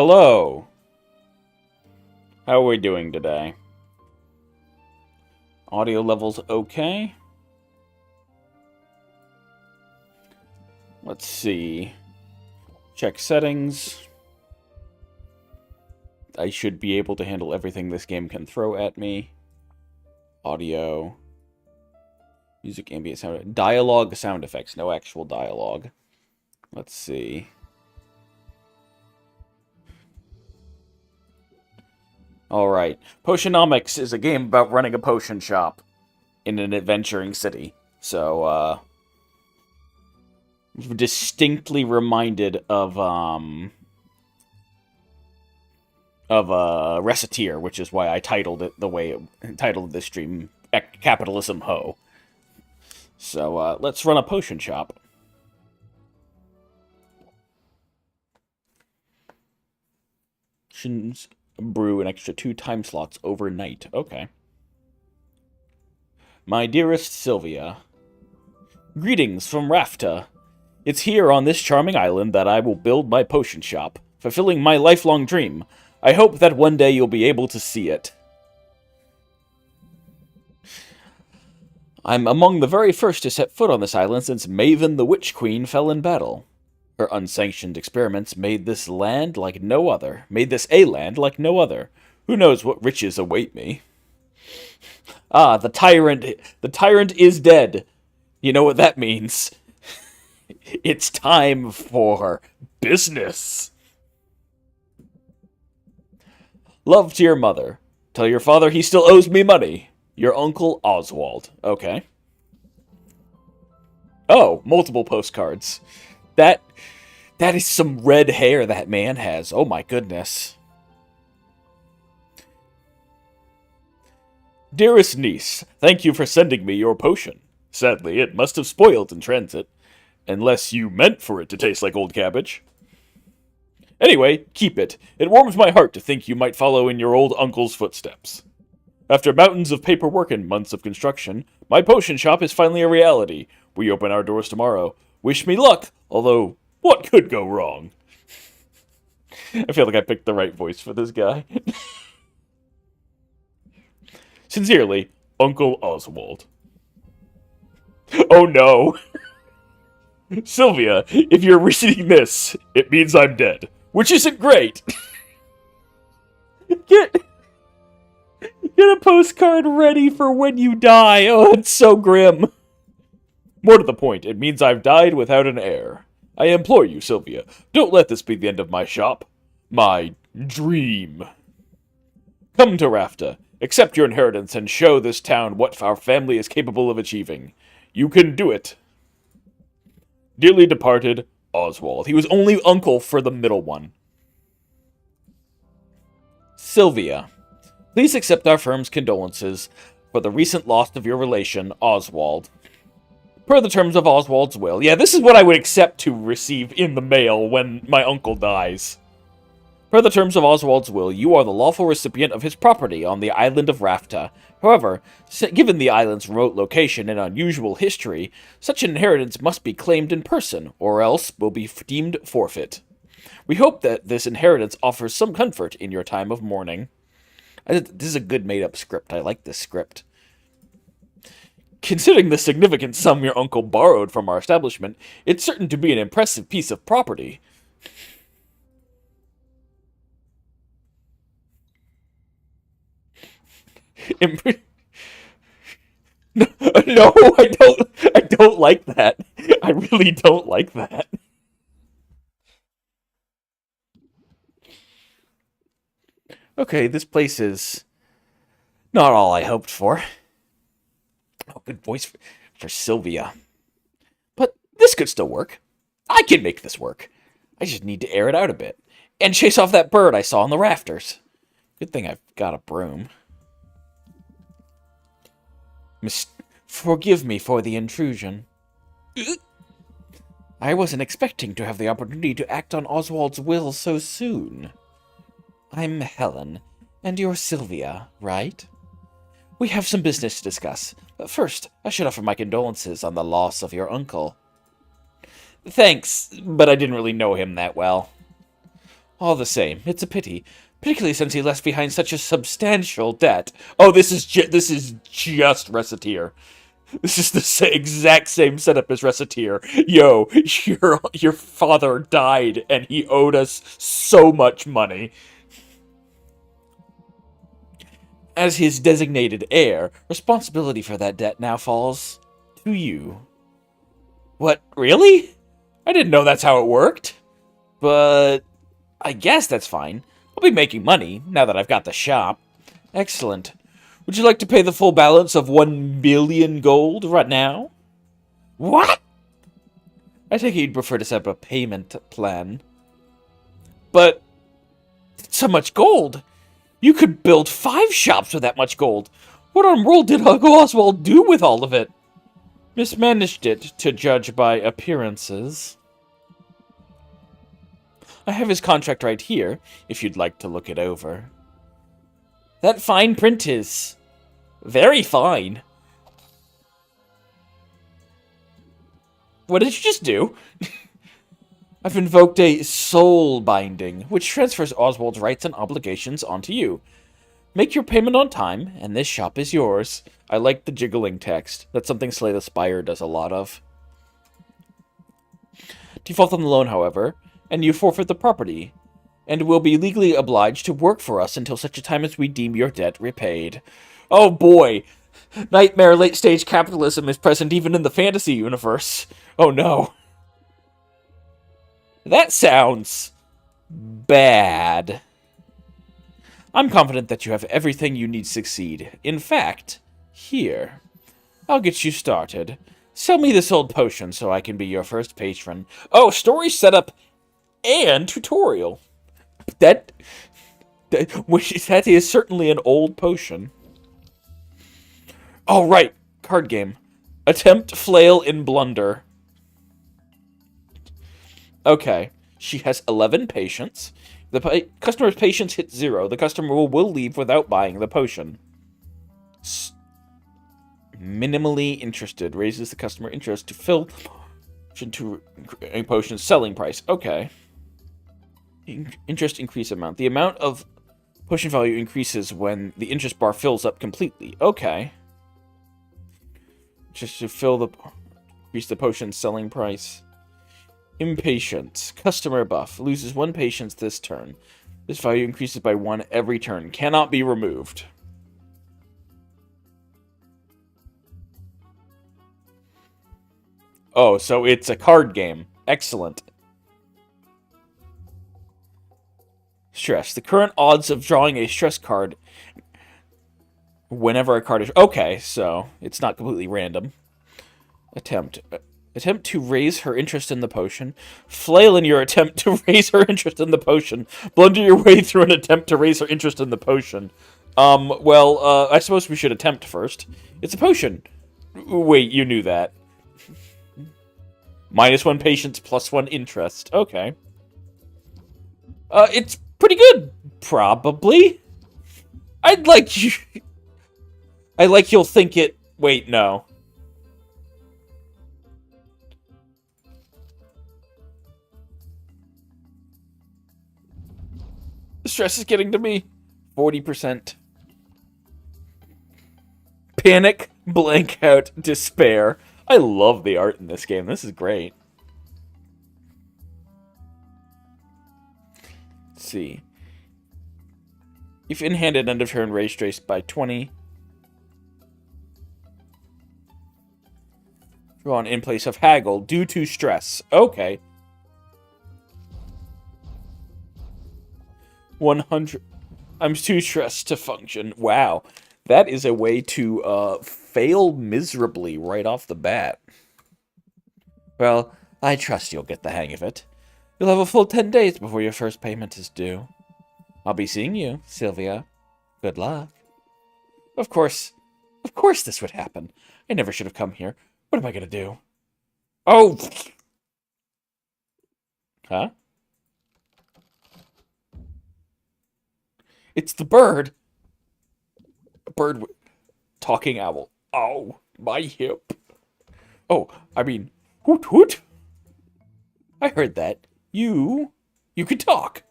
Hello. How are we doing today? Audio levels okay? Let's see. Check settings. I should be able to handle everything this game can throw at me. Audio. Music, ambient sound. Dialogue, sound effects. No actual dialogue. Let's see. Alright. Potionomics is a game about running a potion shop in an adventuring city. So, distinctly reminded of Reciteer, which is why I titled it the way it titled this stream, Capitalism Ho. So, let's run a potion shop. Brew an extra 2 time slots overnight. Okay. My dearest Sylvia. Greetings from Rafta. It's here on this charming island that I will build my potion shop, fulfilling my lifelong dream. I hope that one day you'll be able to see it. I'm among the very first to set foot on this island since Maven the Witch Queen fell in battle. Her unsanctioned experiments made this a land like no other. Who knows what riches await me? Ah, the tyrant is dead. You know what that means. It's time for business. Love to your mother. Tell your father he still owes me money. Your uncle Oswald. Okay. Oh, multiple postcards. That is some red hair that man has. Oh my goodness. Dearest niece, thank you for sending me your potion. Sadly, it must have spoiled in transit. Unless you meant for it to taste like old cabbage. Anyway, keep it. It warms my heart to think you might follow in your old uncle's footsteps. After mountains of paperwork and months of construction, my potion shop is finally a reality. We open our doors tomorrow. Wish me luck, although, what could go wrong? I feel like I picked the right voice for this guy. Sincerely, Uncle Oswald. Oh no! Sylvia, if you're reading this, it means I'm dead. Which isn't great! Get a postcard ready for when you die. Oh, it's so grim. More to the point, it means I've died without an heir. I implore you, Sylvia, don't let this be the end of my shop. My dream. Come to Rafta, accept your inheritance, and show this town what our family is capable of achieving. You can do it. Dearly departed, Oswald. He was only uncle for the middle one. Sylvia. Please accept our firm's condolences for the recent loss of your relation, Oswald. Per the terms of Oswald's will. Yeah, this is what I would accept to receive in the mail when my uncle dies. Per the terms of Oswald's will, you are the lawful recipient of his property on the island of Rafta. However, given the island's remote location and unusual history, such an inheritance must be claimed in person, or else will be deemed forfeit. We hope that this inheritance offers some comfort in your time of mourning. This is a good made-up script. I like this script. Considering the significant sum your uncle borrowed from our establishment, it's certain to be an impressive piece of property. No, I don't like that. I really don't like that. Okay, this place is not all I hoped for. Oh, good voice for Sylvia. But this could still work. I can make this work. I just need to air it out a bit. And chase off that bird I saw on the rafters. Good thing I've got a broom. Forgive me for the intrusion. I wasn't expecting to have the opportunity to act on Oswald's will so soon. I'm Helen, and you're Sylvia, right? We have some business to discuss, but first, I should offer my condolences on the loss of your uncle. Thanks, but I didn't really know him that well. All the same, it's a pity, particularly since he left behind such a substantial debt. Oh, this is just Reciteer. This is the exact same setup as Reciteer. Yo, your father died and he owed us so much money. As his designated heir, responsibility for that debt now falls to you. What, really? I didn't know that's how it worked. But I guess that's fine. I'll be making money now that I've got the shop. Excellent. Would you like to pay the full balance of 1 billion gold right now? What? I take it you'd prefer to set up a payment plan. But so much gold. You could build 5 shops with that much gold. What on world did Oswald do with all of it? Mismanaged it, to judge by appearances. I have his contract right here, if you'd like to look it over. That fine print is very fine. What did you just do? I've invoked a soul binding, which transfers Oswald's rights and obligations onto you. Make your payment on time, and this shop is yours. I like the jiggling text. That's something Slay the Spire does a lot of. Default on the loan, however, and you forfeit the property, and will be legally obliged to work for us until such a time as we deem your debt repaid. Oh boy! Nightmare late-stage capitalism is present even in the fantasy universe. Oh no. That sounds bad. I'm confident that you have everything you need to succeed. In fact, here, I'll get you started. Sell me this old potion so I can be your first patron. Oh, story setup and tutorial. That is certainly an old potion. Oh, right. Card game. Attempt, flail, and blunder. Okay. She has 11 patience. The customer's patience hits 0. The customer will leave without buying the potion. Minimally interested. Raises the customer interest to fill to a potion's selling price. Okay. Interest increase amount. The amount of potion value increases when the interest bar fills up completely. Okay. Just to increase the potion's selling price. Impatience. Customer buff. Loses 1 patience this turn. This value increases by 1 every turn. Cannot be removed. Oh, so it's a card game. Excellent. Stress. The current odds of drawing a stress card whenever a card is... Okay, so it's not completely random. Attempt. Attempt to raise her interest in the potion. Flail in your attempt to raise her interest in the potion. Blunder your way through an attempt to raise her interest in the potion. I suppose we should attempt first. It's a potion. Wait, you knew that. -1 patience, +1 interest. Okay. It's pretty good. Probably. I'd like you... I like you'll think it... Wait, no. The stress is getting to me. 40%. Panic, blank out, despair. I love the art in this game. This is great. Let's see. If in-handed end of turn, raise stress by 20. Drawn in place of haggle due to stress. Okay. 100. I'm too stressed to function. Wow. That is a way to fail miserably right off the bat. Well, I trust you'll get the hang of it. You'll have a full 10 days before your first payment is due. I'll be seeing you, Sylvia. Good luck. Of course this would happen. I never should have come here. What am I gonna do? Oh! Huh? It's the bird. A bird talking owl. Oh, my hip. Oh, I mean, hoot hoot. I heard that. You could talk.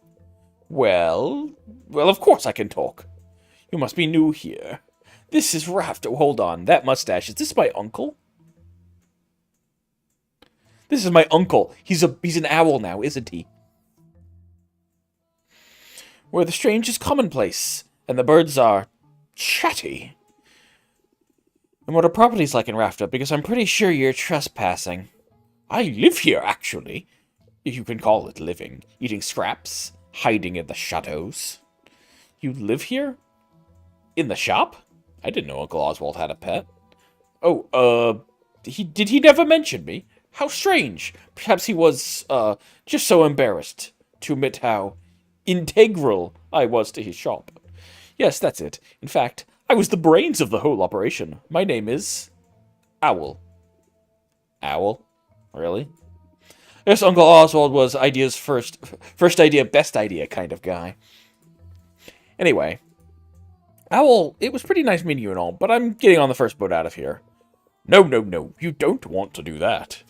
Well, of course I can talk. You must be new here. This is Raft. Oh, hold on. That mustache. Is this my uncle? This is my uncle. He's an owl now, isn't he? Where the strange is commonplace, and the birds are chatty. And what are properties like in Rafta? Because I'm pretty sure you're trespassing. I live here, actually. If you can call it living. Eating scraps, hiding in the shadows. You live here? In the shop? I didn't know Uncle Oswald had a pet. Oh, did he never mention me? How strange. Perhaps he was, just so embarrassed to admit how integral I was to his shop. Yes, that's it. In fact, I was the brains of the whole operation. My name is Owl. Owl? Really? Yes, Uncle Oswald was idea's first idea, best idea kind of guy. Anyway, Owl, it was pretty nice meeting you and all, but I'm getting on the first boat out of here. No, you don't want to do that.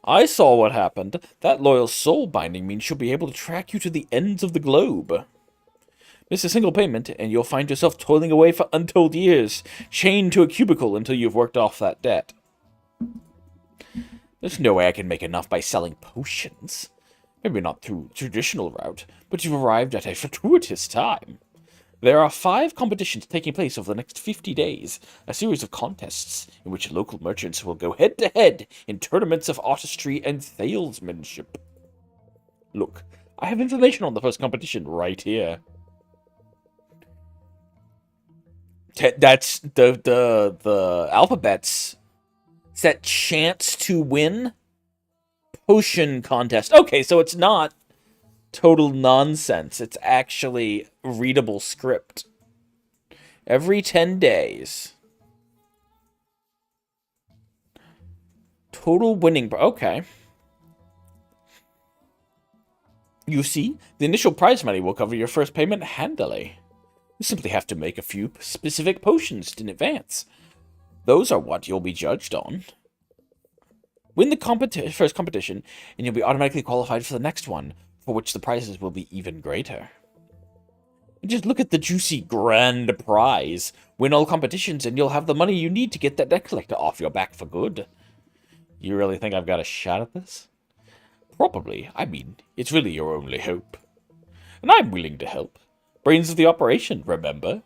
I saw what happened. That loyal soul binding means she'll be able to track you to the ends of the globe. Miss a single payment, and you'll find yourself toiling away for untold years, chained to a cubicle until you've worked off that debt. There's no way I can make enough by selling potions. Maybe not through traditional route, but you've arrived at a fortuitous time. There are 5 competitions taking place over the next 50 days, a series of contests in which local merchants will go head-to-head in tournaments of artistry and salesmanship. Look, I have information on the first competition right here. That's the alphabets. It's that chance to win potion contest. Okay, so it's not total nonsense. It's actually readable script. Every 10 days. Total winning. Okay. You see, the initial prize money will cover your first payment handily. You simply have to make a few specific potions in advance. Those are what you'll be judged on. Win the first competition, and you'll be automatically qualified for the next one, for which the prizes will be even greater. And just look at the juicy grand prize. Win all competitions, and you'll have the money you need to get that debt collector off your back for good. You really think I've got a shot at this? Probably. I mean, it's really your only hope. And I'm willing to help. Brains of the operation, remember?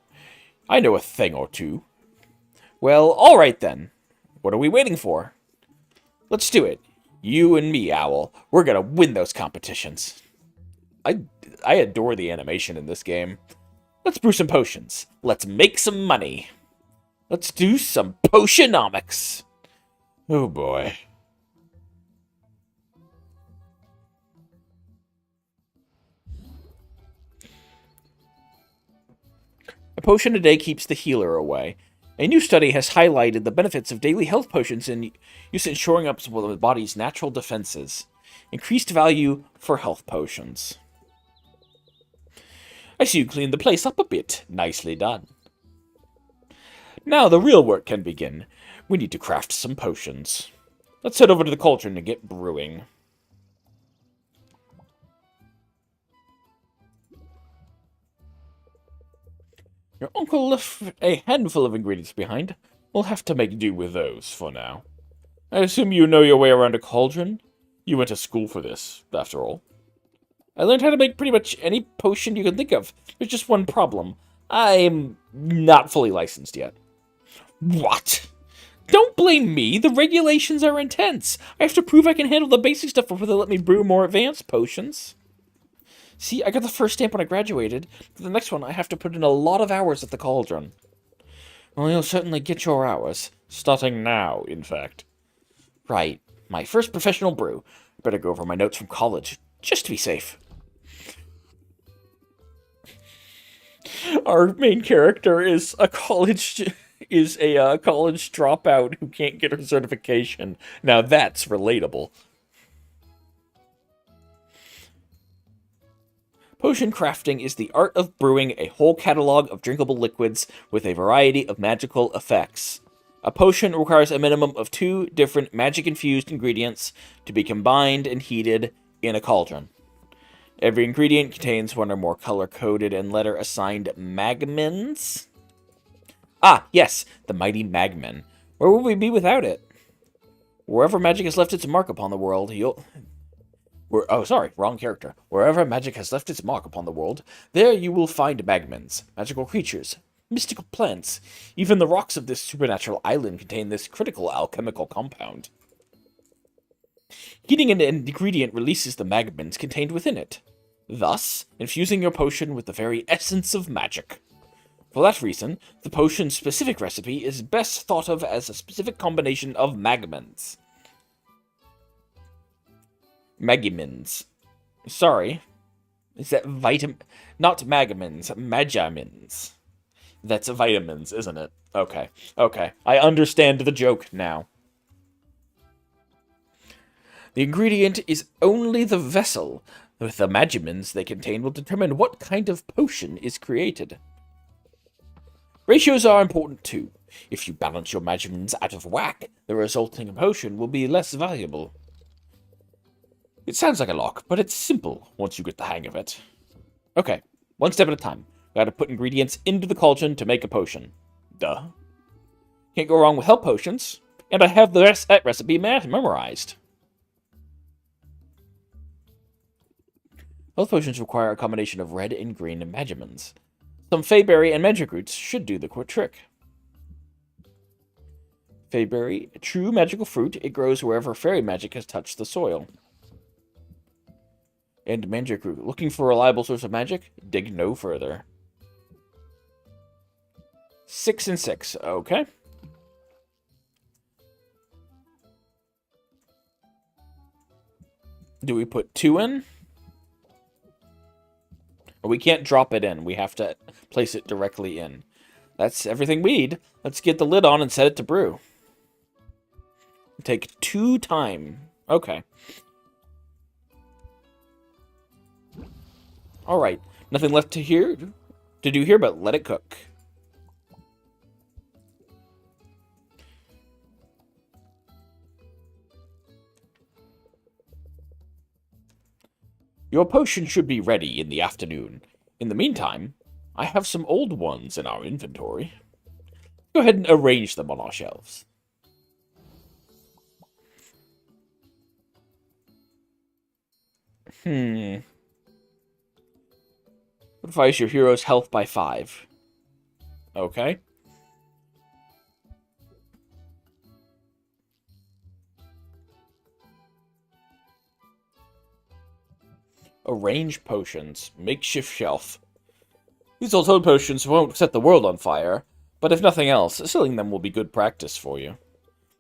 I know a thing or two. Well, alright then. What are we waiting for? Let's do it. You and me, Owl. We're gonna win those competitions. I adore the animation in this game. Let's brew some potions. Let's make some money. Let's do some Potionomics. Oh boy. A potion a day keeps the healer away. A new study has highlighted the benefits of daily health potions in use in shoring up the body's natural defenses. Increased value for health potions. I see you cleaned the place up a bit. Nicely done. Now the real work can begin. We need to craft some potions. Let's head over to the cauldron and get brewing. Your uncle left a handful of ingredients behind. We'll have to make do with those for now. I assume you know your way around a cauldron? You went to school for this, after all. I learned how to make pretty much any potion you can think of. There's just one problem. I'm not fully licensed yet. What? Don't blame me. The regulations are intense. I have to prove I can handle the basic stuff before they let me brew more advanced potions. See, I got the first stamp when I graduated. For the next one, I have to put in a lot of hours at the cauldron. Well, you'll certainly get your hours. Starting now, in fact. Right. My first professional brew. Better go over my notes from college, just to be safe. Our main character is a college dropout who can't get her certification. Now that's relatable. Potion crafting is the art of brewing a whole catalog of drinkable liquids with a variety of magical effects. A potion requires a minimum of 2 different magic-infused ingredients to be combined and heated in a cauldron. Every ingredient contains one or more color-coded and letter-assigned magmins. Ah, yes, the mighty magmin. Where would we be without it? Wherever magic has left its mark upon the world, wrong character. Wherever magic has left its mark upon the world, there you will find magmins, magical creatures, mystical plants. Even the rocks of this supernatural island contain this critical alchemical compound. Heating an ingredient releases the magmins contained within it, thus infusing your potion with the very essence of magic. For that reason, the potion's specific recipe is best thought of as a specific combination of magmins. Magimins. Sorry. Is that not magamins, magimins. That's vitamins, isn't it? Okay. Okay. I understand the joke now. The ingredient is only the vessel. With the magimins they contain will determine what kind of potion is created. Ratios are important too. If you balance your magimins out of whack, the resulting potion will be less valuable. It sounds like a lock, but it's simple once you get the hang of it. Okay, one step at a time. Gotta put ingredients into the cauldron to make a potion. Duh. Can't go wrong with health potions, and I have that recipe memorized. Health potions require a combination of red and green magimins. Some fayberry and magic roots should do the trick. Fayberry, a true magical fruit, it grows wherever fairy magic has touched the soil. And magic root, looking for a reliable source of magic? Dig no further. 6 and 6, okay. Do we put 2 in? We can't drop it in. We have to place it directly in. That's everything we need. Let's get the lid on and set it to brew. Take 2 time. Okay. Alright. Nothing left to do here, but let it cook. Your potion should be ready in the afternoon. In the meantime, I have some old ones in our inventory. Go ahead and arrange them on our shelves. Modifies your hero's health by 5. Okay. Arrange potions. Makeshift shelf. These old potions won't set the world on fire, but if nothing else, selling them will be good practice for you.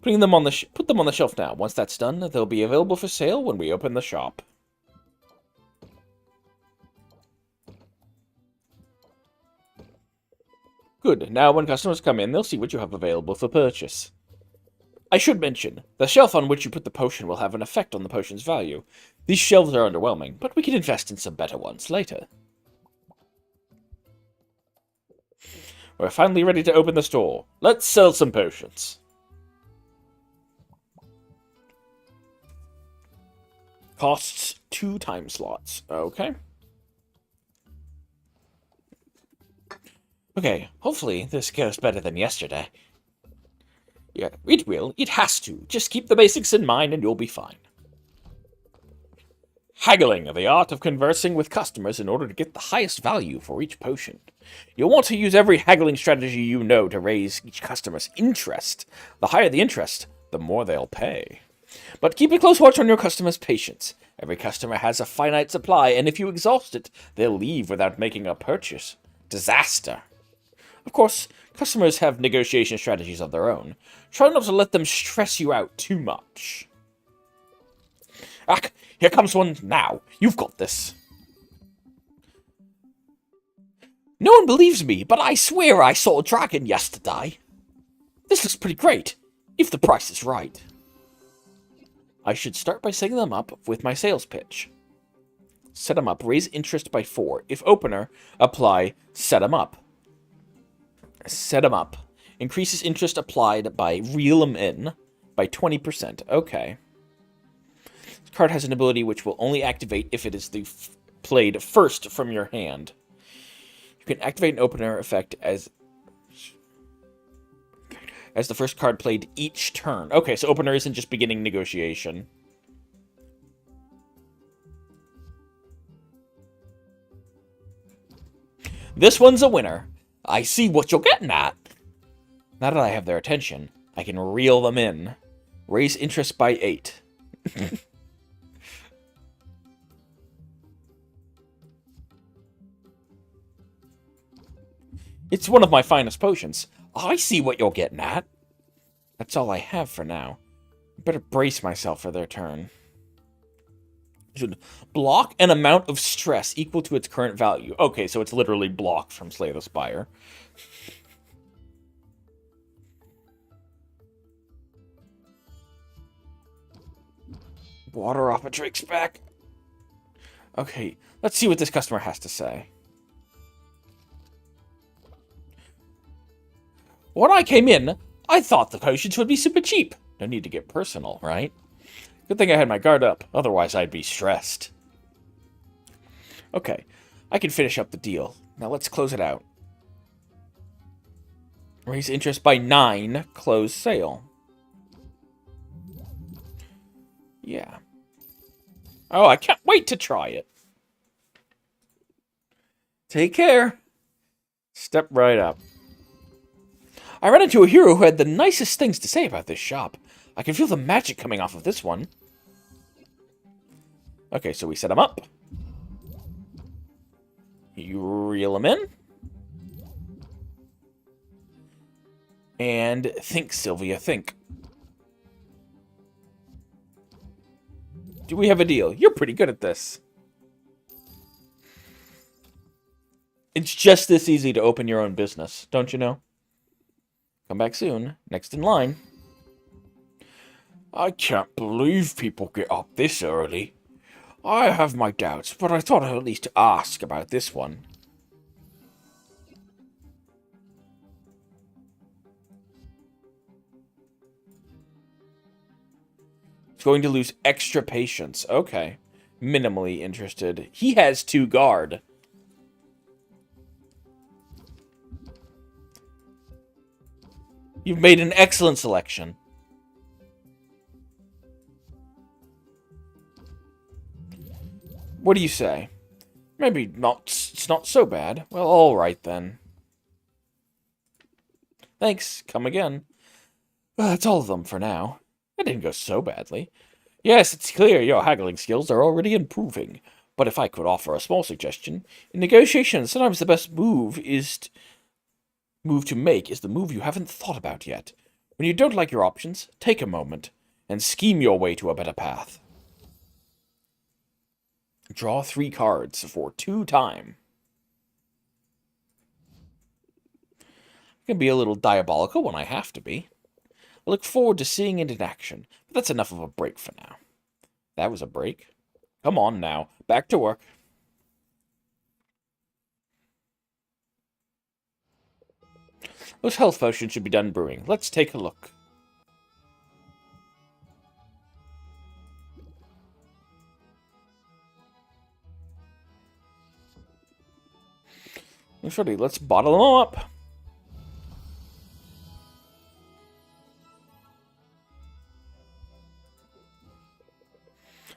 Put them on the shelf now. Once that's done, they'll be available for sale when we open the shop. Good. Now when customers come in, they'll see what you have available for purchase. I should mention, the shelf on which you put the potion will have an effect on the potion's value. These shelves are underwhelming, but we can invest in some better ones later. We're finally ready to open the store. Let's sell some potions. Costs 2 time slots. Okay. Okay, hopefully this goes better than yesterday. Yeah, it will. It has to. Just keep the basics in mind and you'll be fine. Haggling, the art of conversing with customers in order to get the highest value for each potion. You'll want to use every haggling strategy you know to raise each customer's interest. The higher the interest, the more they'll pay. But keep a close watch on your customers' patience. Every customer has a finite supply, and if you exhaust it, they'll leave without making a purchase. Disaster. Of course, customers have negotiation strategies of their own. Try not to let them stress you out too much. Ah, here comes one now. You've got this. No one believes me, but I swear I saw a dragon yesterday. This looks pretty great, if the price is right. I should start by setting them up with my sales pitch. Set them up, raise interest by 4. If opener, apply set them up. Set them up. Increases interest applied by reel them in by 20%. Okay. This card has an ability which will only activate if it is the played first from your hand. You can activate an opener effect as the first card played each turn. Okay, so opener isn't just beginning negotiation. This one's a winner. I see what you're getting at. Now that I have their attention, I can reel them in. Raise interest by 8. It's one of my finest potions. I see what you're getting at. That's all I have for now. I better brace myself for their turn. Should block an amount of stress equal to its current value. Okay, so it's literally block from Slay the Spire. Water off a Drake's back. Okay, let's see what this customer has to say. When I came in, I thought the potions would be super cheap. No need to get personal, right? Good thing I had my guard up, otherwise I'd be stressed. Okay, I can finish up the deal. Now let's close it out. Raise interest by 9, close sale. Yeah. Oh, I can't wait to try it. Take care. Step right up. I ran into a hero who had the nicest things to say about this shop. I can feel the magic coming off of this one. Okay, so we set him up. You reel him in. And think, Sylvia, think. Do we have a deal? You're pretty good at this. It's just this easy to open your own business, don't you know? Come back soon. Next in line. I can't believe people get up this early. I have my doubts, but I thought I'd at least ask about this one. It's going to lose extra patience. Okay. Minimally interested. He has 2 guard. You've made an excellent selection. What do you say? Maybe not. It's not so bad. Well, all right then. Thanks. Come again. Well, that's all of them for now. That didn't go so badly. Yes, it's clear your haggling skills are already improving. But if I could offer a small suggestion, in negotiations, sometimes the best move to make is the move you haven't thought about yet. When you don't like your options, take a moment and scheme your way to a better path. Draw 3 cards for 2 time. I can be a little diabolical when I have to be. I look forward to seeing it in action, but that's enough of a break for now. That was a break. Come on now, back to work. Those health potions should be done brewing. Let's take a look. Ready, let's bottle them all up.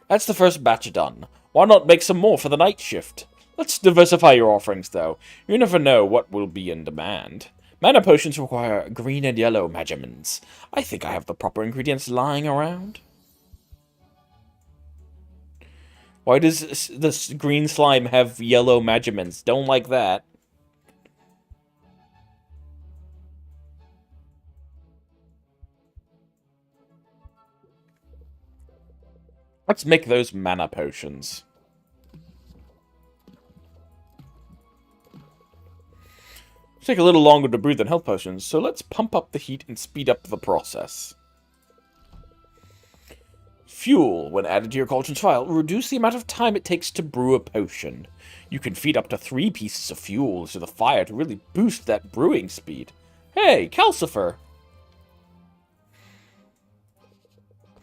That's the first batch done. Why not make some more for the night shift? Let's diversify your offerings, though. You never know what will be in demand. Mana potions require green and yellow measurements. I think I have the proper ingredients lying around. Why does this green slime have yellow measurements? Don't like that. Let's make those mana potions. Take a little longer to brew than health potions, so let's pump up the heat and speed up the process. Fuel, when added to your cauldron's file, will reduce the amount of time it takes to brew a potion. You can feed up to 3 pieces of fuel to the fire to really boost that brewing speed. Hey, Calcifer!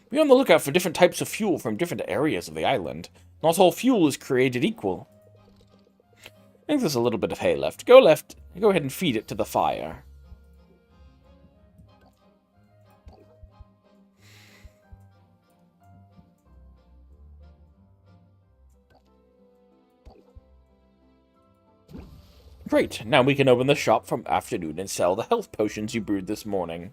Be on the lookout for different types of fuel from different areas of the island. Not all fuel is created equal. I think there's a little bit of hay left. Go ahead and feed it to the fire. Great, now we can open the shop from afternoon and sell the health potions you brewed this morning.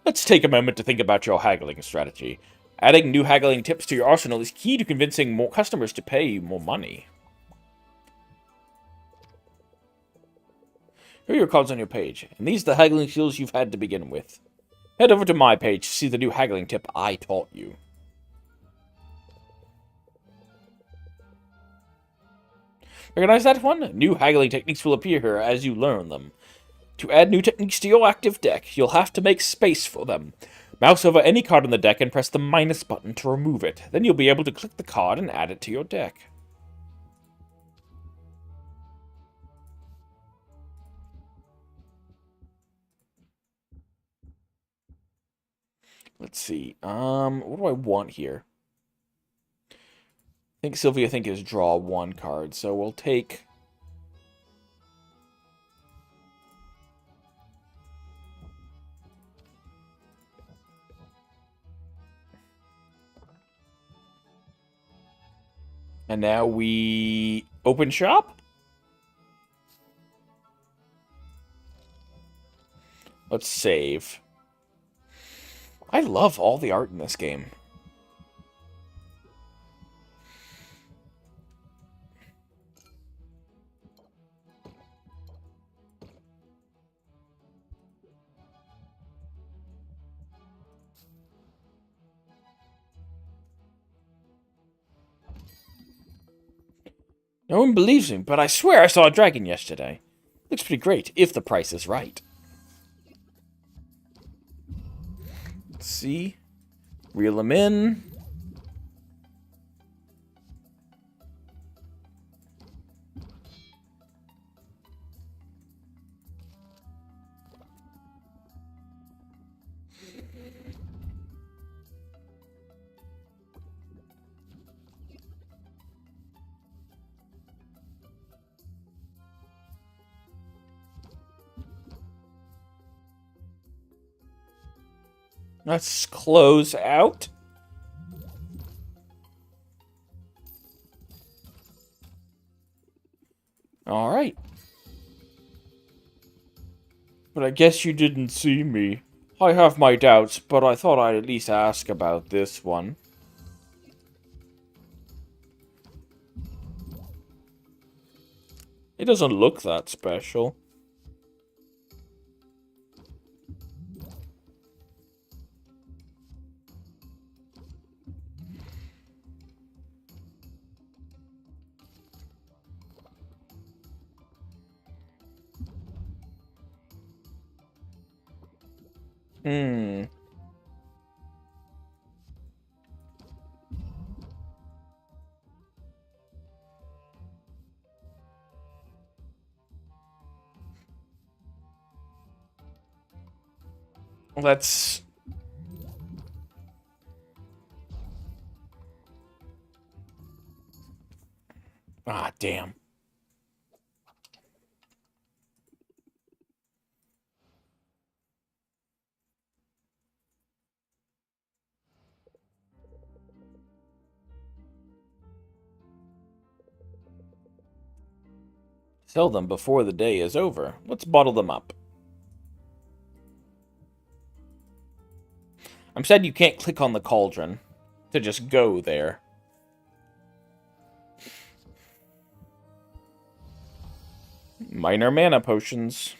Let's take a moment to think about your haggling strategy. Adding new haggling tips to your arsenal is key to convincing more customers to pay you more money. Here are your cards on your page, and these are the haggling skills you've had to begin with. Head over to my page to see the new haggling tip I taught you. Recognize that one? New haggling techniques will appear here as you learn them. To add new techniques to your active deck, you'll have to make space for them. Mouse over any card on the deck and press the minus button to remove it. Then you'll be able to click the card and add it to your deck. Let's see. What do I want here? I think Sylvia is draw one card, so we'll take... And now we open shop? Let's save. I love all the art in this game. No one believes me, but I swear I saw a dragon yesterday. Looks pretty great, if the price is right. Let's see. Reel them in. Let's close out. All right. But I guess you didn't see me. I have my doubts, but I thought I'd at least ask about this one. It doesn't look that special. Let's... Ah, damn. Sell them before the day is over. Let's bottle them up. I'm sad you can't click on the cauldron to just go there. Minor mana potions.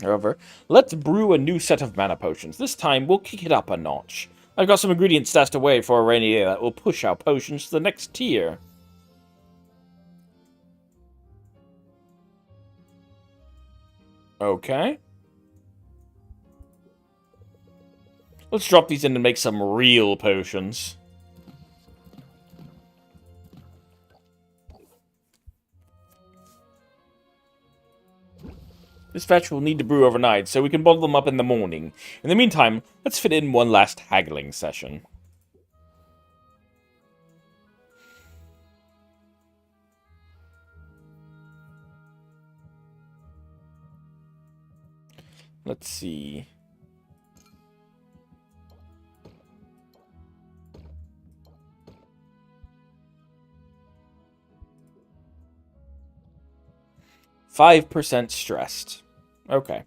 However, let's brew a new set of mana potions. This time, we'll kick it up a notch. I've got some ingredients stashed away for a rainy day that will push our potions to the next tier. Okay. Let's drop these in and make some real potions. This batch will need to brew overnight, so we can bottle them up in the morning. In the meantime, let's fit in one last haggling session. Let's see. %5 stressed. Okay.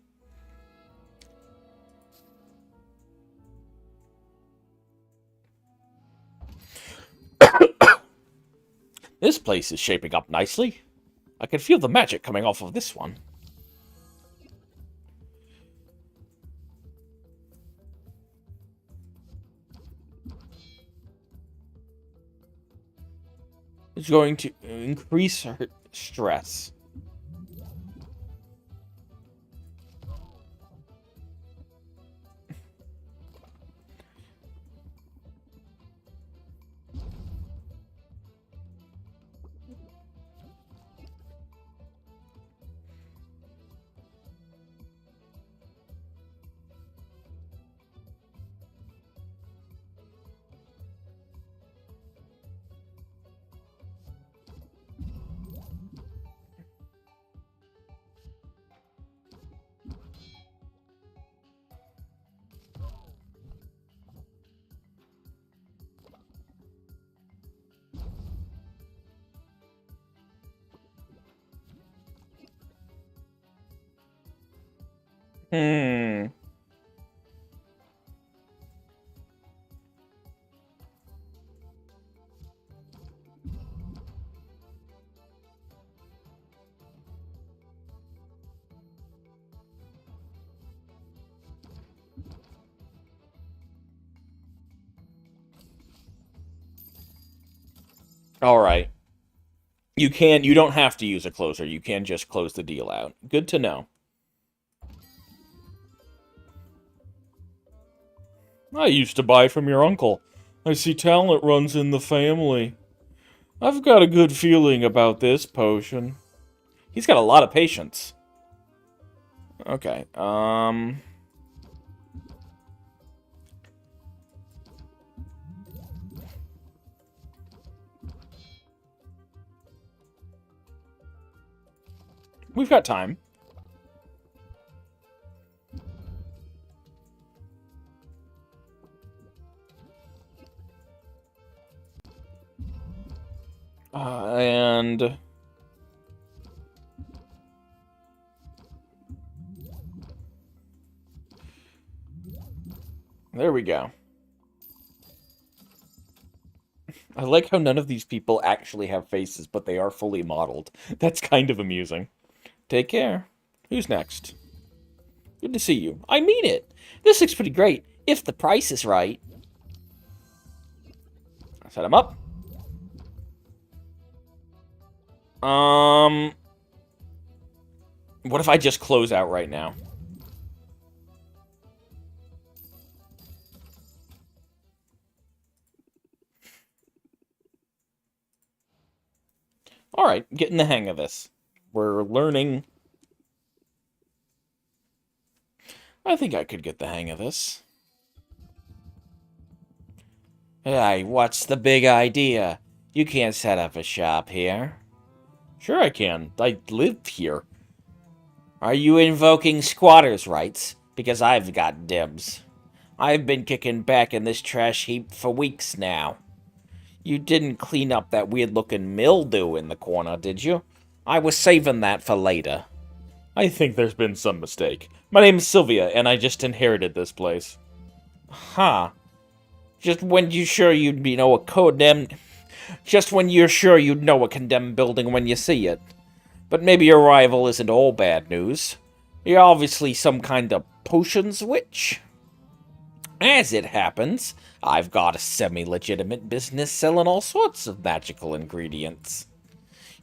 This place is shaping up nicely. I can feel the magic coming off of this one. It's going to increase her stress. Hmm. Alright. You don't have to use a closer. You can just close the deal out. Good to know. I used to buy from your uncle. I see talent runs in the family. I've got a good feeling about this potion. He's got a lot of patience. Okay, we've got time. And there we go. I like how none of these people actually have faces, but they are fully modeled. That's kind of amusing. Take care. Who's next? Good to see you. I mean it. This looks pretty great, if the price is right. I set him up. What if I just close out right now? Alright, getting the hang of this. We're learning. I think I could get the hang of this. Hey, what's the big idea? You can't set up a shop here. Sure I can. I live here. Are you invoking squatters' rights? Because I've got dibs. I've been kicking back in this trash heap for weeks now. You didn't clean up that weird-looking mildew in the corner, did you? I was saving that for later. I think there's been some mistake. My name's Sylvia, and I just inherited this place. Huh. Just when you're sure you'd know a condemned building when you see it. But maybe your rival isn't all bad news. You're obviously some kind of potions witch. As it happens, I've got a semi-legitimate business selling all sorts of magical ingredients.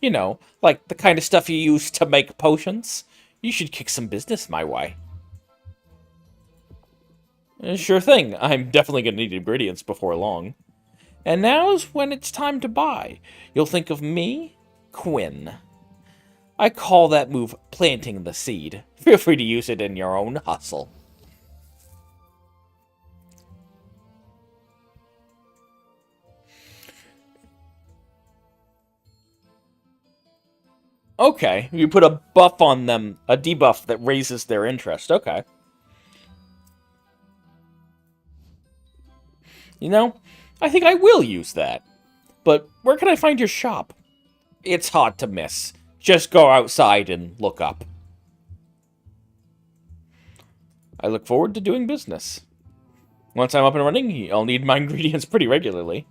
You know, like the kind of stuff you use to make potions. You should kick some business my way. Sure thing. I'm definitely going to need ingredients before long. And now's when it's time to buy. You'll think of me, Quinn. I call that move planting the seed. Feel free to use it in your own hustle. Okay, you put a buff on them, a debuff that raises their interest. Okay. You know, I think I will use that. But where can I find your shop? It's hard to miss. Just go outside and look up. I look forward to doing business. Once I'm up and running, I'll need my ingredients pretty regularly.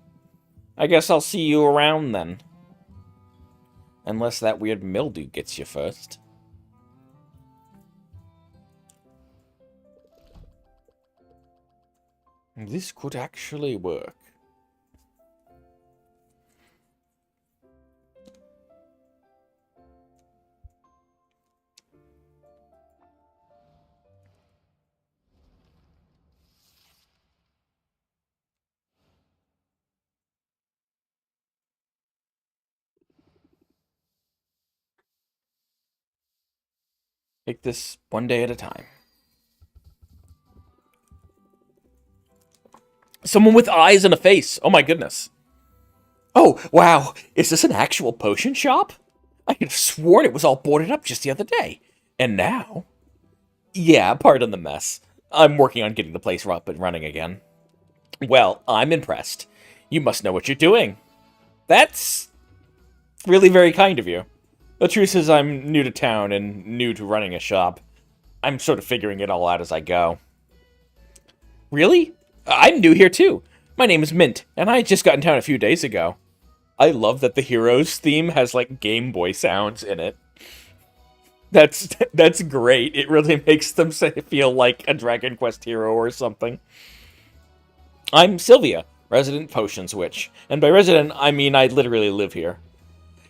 I guess I'll see you around then. Unless that weird mildew gets you first. This could actually work. Take this one day at a time. Someone with eyes and a face. Oh my goodness. Oh, wow. Is this an actual potion shop? I could have sworn it was all boarded up just the other day. And now? Yeah, pardon the mess. I'm working on getting the place up and running again. Well, I'm impressed. You must know what you're doing. That's really very kind of you. The truth is I'm new to town and new to running a shop. I'm sort of figuring it all out as I go. Really? I'm new here too. My name is Mint, and I just got in town a few days ago. I love that the Heroes theme has, like, Game Boy sounds in it. That's great. It really makes them feel like a Dragon Quest hero or something. I'm Sylvia, resident potions witch. And by resident, I mean I literally live here.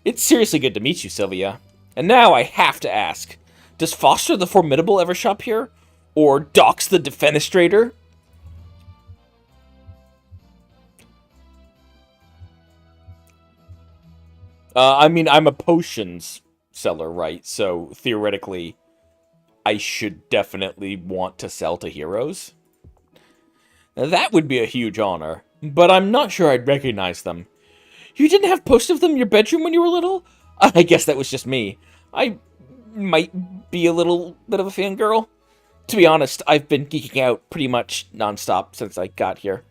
It's seriously good to meet you, Sylvia. And now I have to ask, does Foster the Formidable ever shop here? Or Dox the Defenestrator? I mean, I'm a potions seller, right? So, theoretically, I should definitely want to sell to heroes. Now, that would be a huge honor, but I'm not sure I'd recognize them. You didn't have posters of them in your bedroom when you were little? I guess that was just me. I might be a little bit of a fangirl. To be honest, I've been geeking out pretty much nonstop since I got here.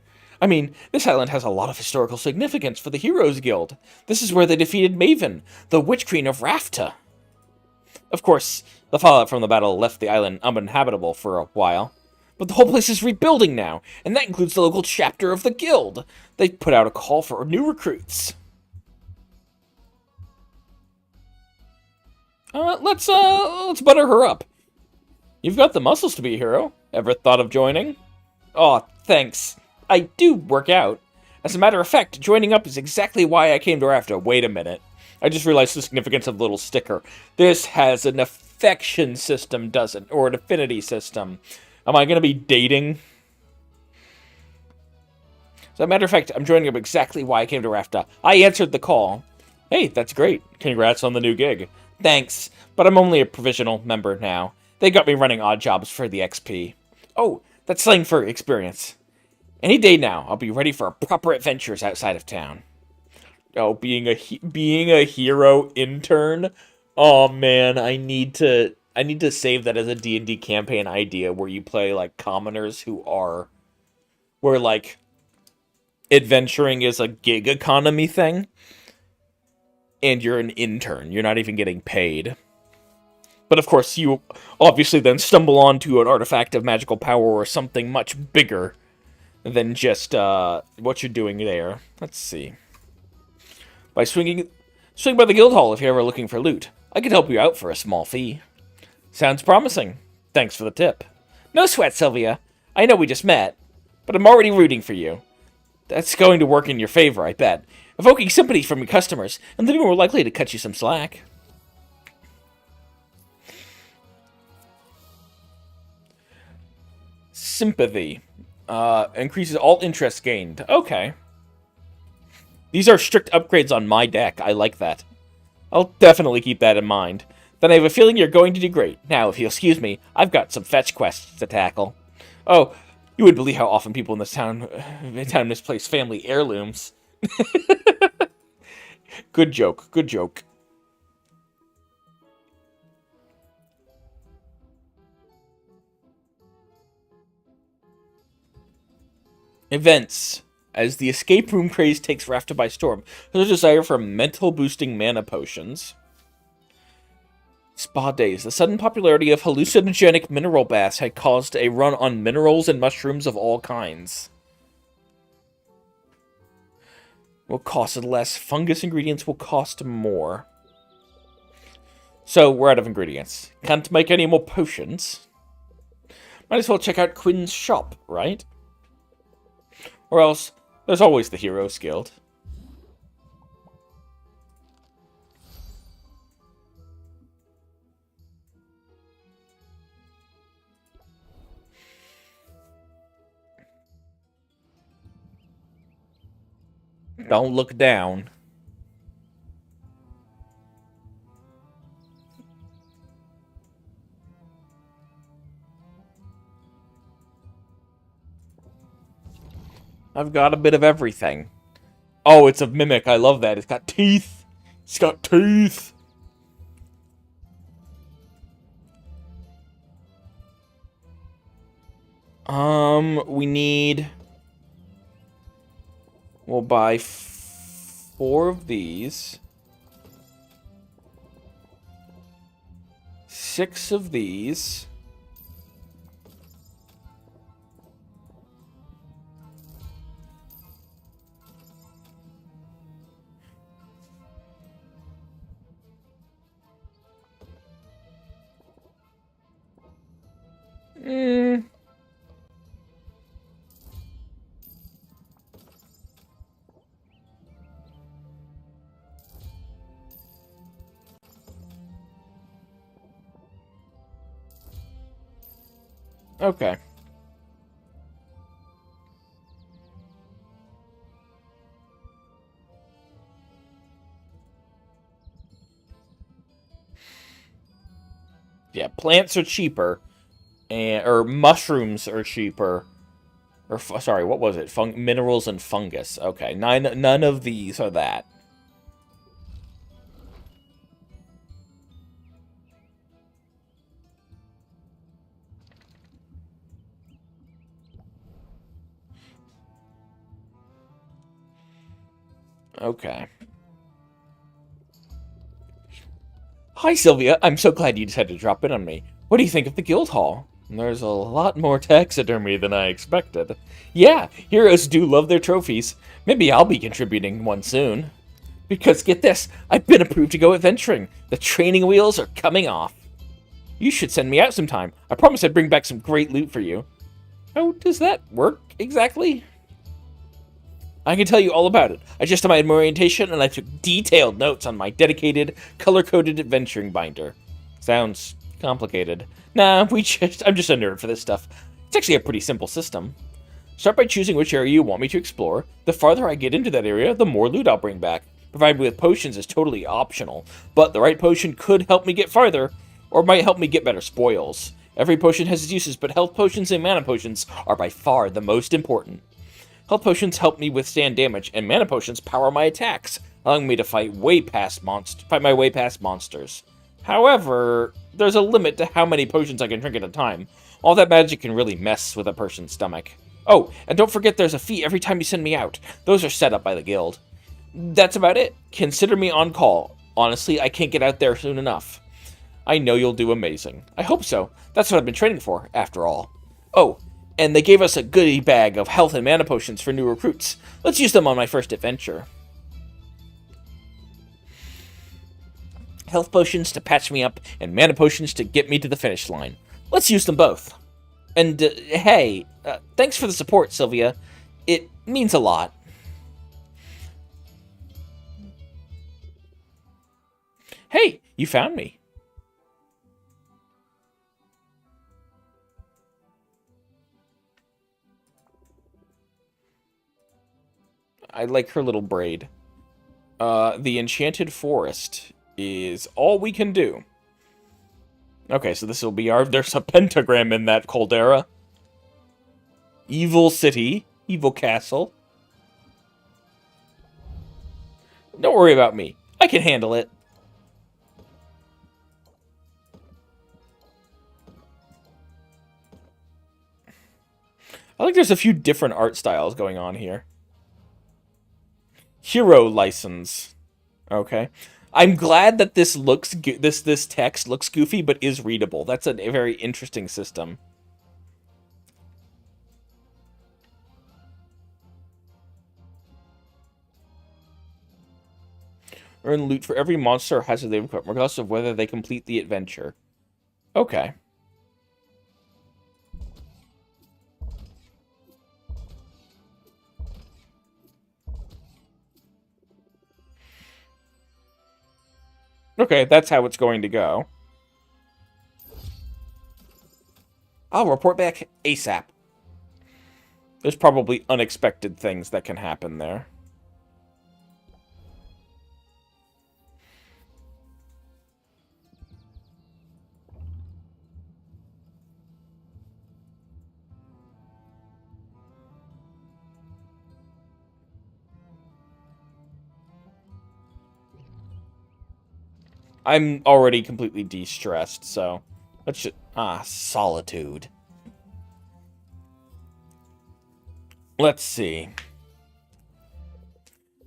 I mean, this island has a lot of historical significance for the Heroes Guild. This is where they defeated Maven, the Witch Queen of Rafta. Of course, the fallout from the battle left the island uninhabitable for a while. But the whole place is rebuilding now, and that includes the local chapter of the guild. They've put out a call for new recruits. Let's butter her up. You've got the muscles to be a hero. Ever thought of joining? Aw, thanks. I do work out. As a matter of fact, joining up is exactly why I came to Rafta. Wait a minute. I just realized the significance of the little sticker. This has an affection system, doesn't? Or an affinity system. Am I going to be dating? As a matter of fact, I'm joining up exactly why I came to Rafta. I answered the call. Hey, that's great. Congrats on the new gig. Thanks, but I'm only a provisional member now. They got me running odd jobs for the XP. Oh, that's slang for experience. Any day now, I'll be ready for proper adventures outside of town. Oh, being a hero intern? Oh man, I need to save that as a D&D campaign idea where you play like commoners where like adventuring is a gig economy thing and you're an intern. You're not even getting paid. But of course, you obviously then stumble onto an artifact of magical power or something much bigger than just what you're doing there. Let's see. By swing by the guild hall if you're ever looking for loot. I could help you out for a small fee. Sounds promising. Thanks for the tip. No sweat, Sylvia. I know we just met, but I'm already rooting for you. That's going to work in your favor, I bet. Evoking sympathy from your customers, and they'll be more likely to cut you some slack. Sympathy. Increases all interest gained. Okay. These are strict upgrades on my deck. I like that. I'll definitely keep that in mind. Then I have a feeling you're going to do great. Now, if you'll excuse me, I've got some fetch quests to tackle. Oh, you would believe how often people in this town misplace family heirlooms. Good joke, good joke. Events. As the escape room craze takes Rafta by storm, there's a desire for mental-boosting mana potions. Spa days. The sudden popularity of hallucinogenic mineral baths had caused a run on minerals and mushrooms of all kinds. Will cost less. Fungus ingredients will cost more. So, we're out of ingredients. Can't make any more potions. Might as well check out Quinn's shop, right? Or else, there's always the Heroes Guild. Don't look down. I've got a bit of everything. Oh, it's a mimic. I love that. It's got teeth. It's got teeth. We need... We'll buy 4 of these. 6 of these. Okay. Yeah, plants are cheaper, or mushrooms are cheaper. Or sorry, what was it? Minerals and fungus. Okay, none of these are that. Okay. Hi, Sylvia. I'm so glad you decided to drop in on me. What do you think of the guild hall? There's a lot more taxidermy than I expected. Yeah, heroes do love their trophies. Maybe I'll be contributing one soon. Because, get this, I've been approved to go adventuring. The training wheels are coming off. You should send me out sometime. I promise I'd bring back some great loot for you. How does that work, exactly? I can tell you all about it. I just did my orientation and I took detailed notes on my dedicated, color-coded adventuring binder. Sounds complicated. Nah, I'm just a nerd for this stuff. It's actually a pretty simple system. Start by choosing which area you want me to explore. The farther I get into that area, the more loot I'll bring back. Provided with potions is totally optional, but the right potion could help me get farther, or might help me get better spoils. Every potion has its uses, but health potions and mana potions are by far the most important. Health potions help me withstand damage, and mana potions power my attacks, allowing me to fight my way past monsters. However, there's a limit to how many potions I can drink at a time. All that magic can really mess with a person's stomach. Oh, and don't forget there's a fee every time you send me out. Those are set up by the guild. That's about it. Consider me on call. Honestly, I can't get out there soon enough. I know you'll do amazing. I hope so. That's what I've been training for, after all. Oh, and they gave us a goodie bag of health and mana potions for new recruits. Let's use them on my first adventure. Health potions to patch me up, and mana potions to get me to the finish line. Let's use them both. And, hey, thanks for the support, Sylvia. It means a lot. Hey, you found me. I like her little braid. The Enchanted Forest. is all we can do. Okay, so this will be our... There's a pentagram in that caldera. Evil city. Evil castle. Don't worry about me. I can handle it. I think there's a few different art styles going on here. Hero license. Okay. I'm glad that this looks this text looks goofy but is readable. That's a very interesting system. Earn loot for every monster or hazard they equip, regardless of whether they complete the adventure. Okay. Okay, that's how it's going to go. I'll report back ASAP. There's probably unexpected things that can happen there. I'm already completely de-stressed, so let's just... solitude. Let's see.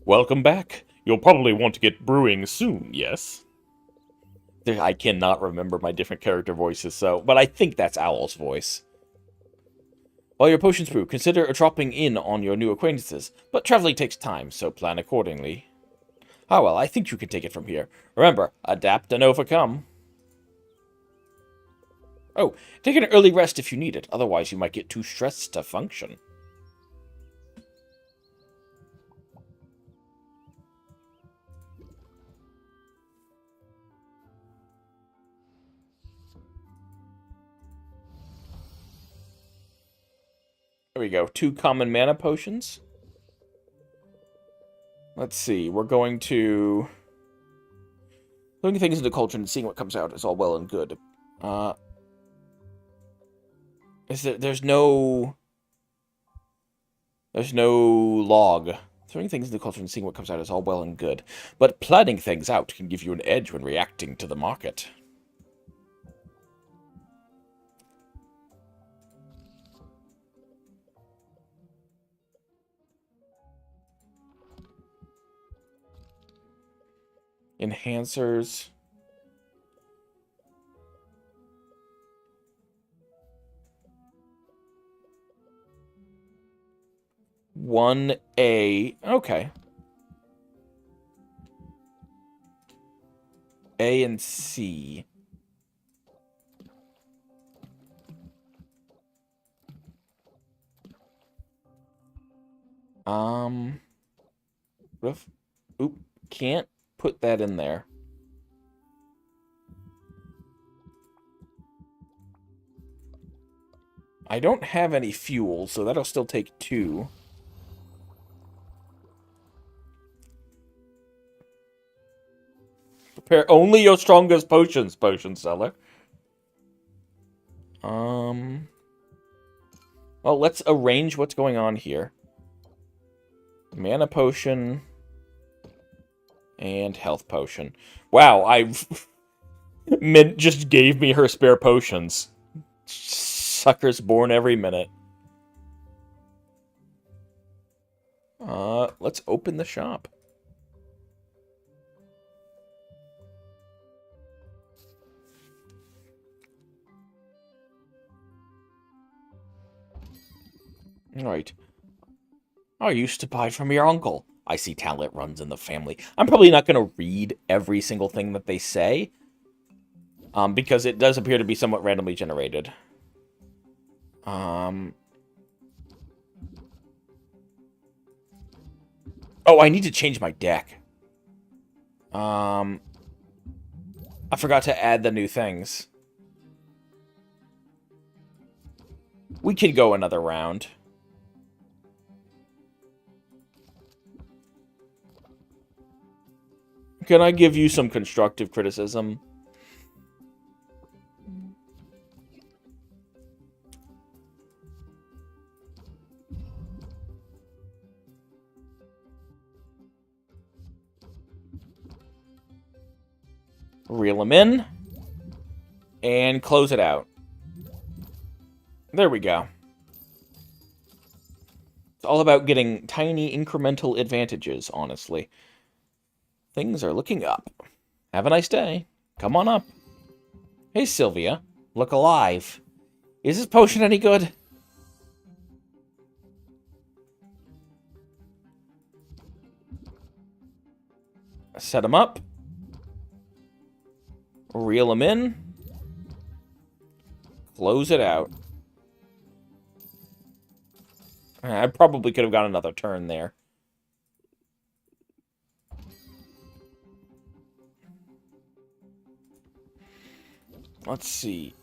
Welcome back. You'll probably want to get brewing soon, yes? I cannot remember my different character voices, but I think that's Owl's voice. While your potions brew, consider dropping in on your new acquaintances, but traveling takes time, so plan accordingly. Ah, well, I think you can take it from here. Remember, adapt and overcome. Oh, take an early rest if you need it, otherwise you might get too stressed to function. There we go. 2 common mana potions. Let's see. We're going to... Throwing things into the cauldron and seeing what comes out is all well and good. There's no log. Throwing things into the cauldron and seeing what comes out is all well and good. But planning things out can give you an edge when reacting to the market. Enhancers. One A. Okay. A and C. Oop, can't put that in there. I don't have any fuel, so that'll still take 2. Prepare only your strongest potions, potion seller. Well, let's arrange what's going on here. Mana potion and health potion. Wow, Mint just gave me her spare potions. Suckers born every minute. Let's open the shop. Alright. I used to buy from your uncle. I see talent runs in the family. I'm probably not going to read every single thing that they say. Because it does appear to be somewhat randomly generated. Oh, I need to change my deck. I forgot to add the new things. We can go another round. Can I give you some constructive criticism? Reel them in. And close it out. There we go. It's all about getting tiny incremental advantages, honestly. Things are looking up. Have a nice day. Come on up. Hey, Sylvia. Look alive. Is this potion any good? Set them up. Reel them in. Close it out. I probably could have got another turn there. Let's see.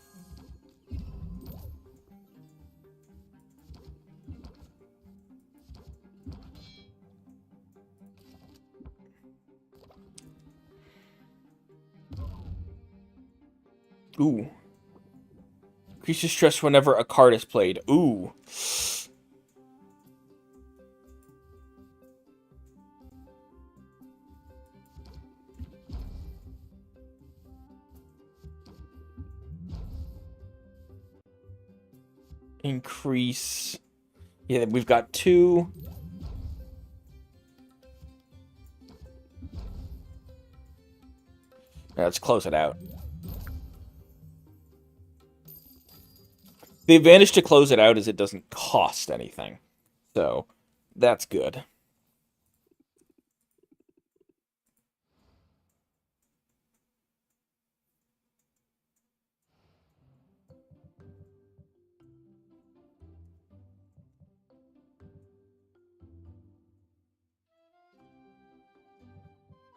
Ooh. Increases stress whenever a card is played. Ooh. Increase. Yeah, we've got 2. Let's close it out. The advantage to close it out is it doesn't cost anything. So, that's good.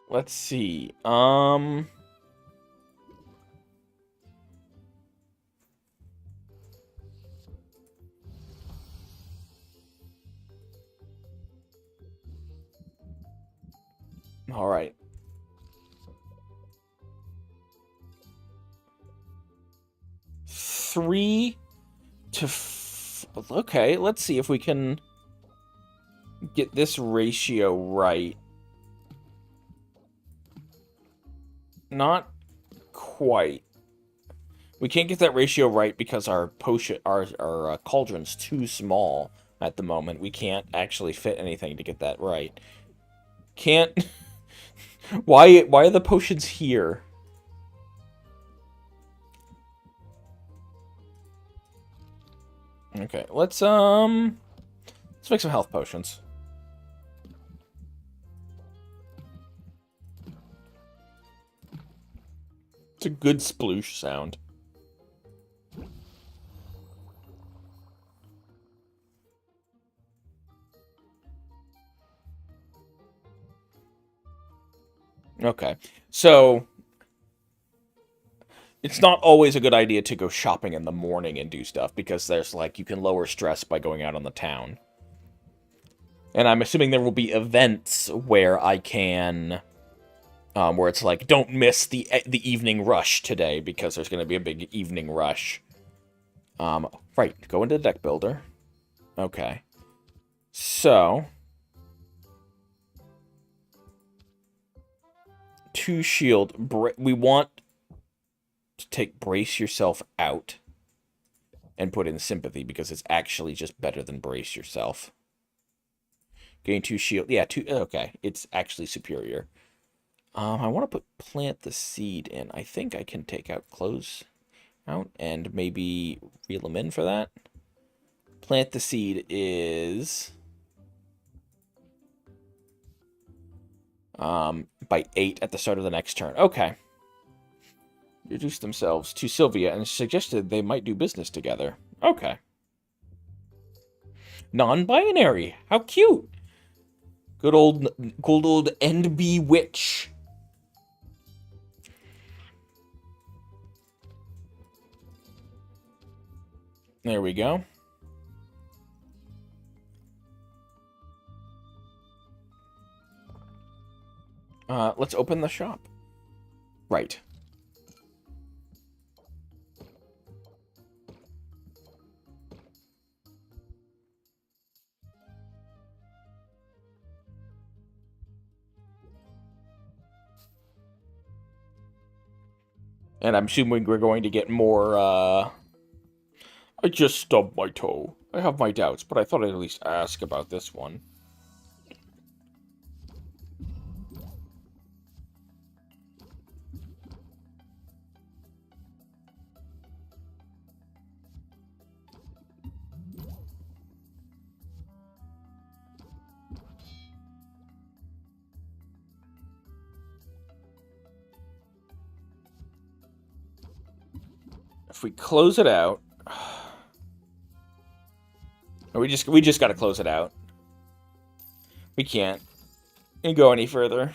Let's see. All right. Three to... Okay, let's see if we can get this ratio right. Not quite. We can't get that ratio right because our potion, our cauldron's too small at the moment. We can't actually fit anything to get that right. Can't... Why are the potions here? Okay, let's make some health potions. It's a good sploosh sound. Okay, so it's not always a good idea to go shopping in the morning and do stuff, because there's, like, you can lower stress by going out on the town. And I'm assuming there will be events where I can, where it's like, don't miss the evening rush today, because there's going to be a big evening rush. Right, go into the deck builder. Okay. So, 2 shield. We want to take brace yourself out and put in sympathy, because it's actually just better than brace yourself. Gain 2 shield. Yeah, 2. Okay, it's actually superior. I want to put plant the seed in. I think I can take out close out and maybe reel them in for that. Plant the seed is by 8 at the start of the next turn. Okay. Introduced themselves to Sylvia and suggested they might do business together. Okay. Non-binary. How cute. Good old NB Witch. There we go. Let's open the shop. Right. And I'm assuming we're going to get more, I just stubbed my toe. I have my doubts, but I thought I'd at least ask about this one. If we close it out... we just gotta close it out. We can't go any further.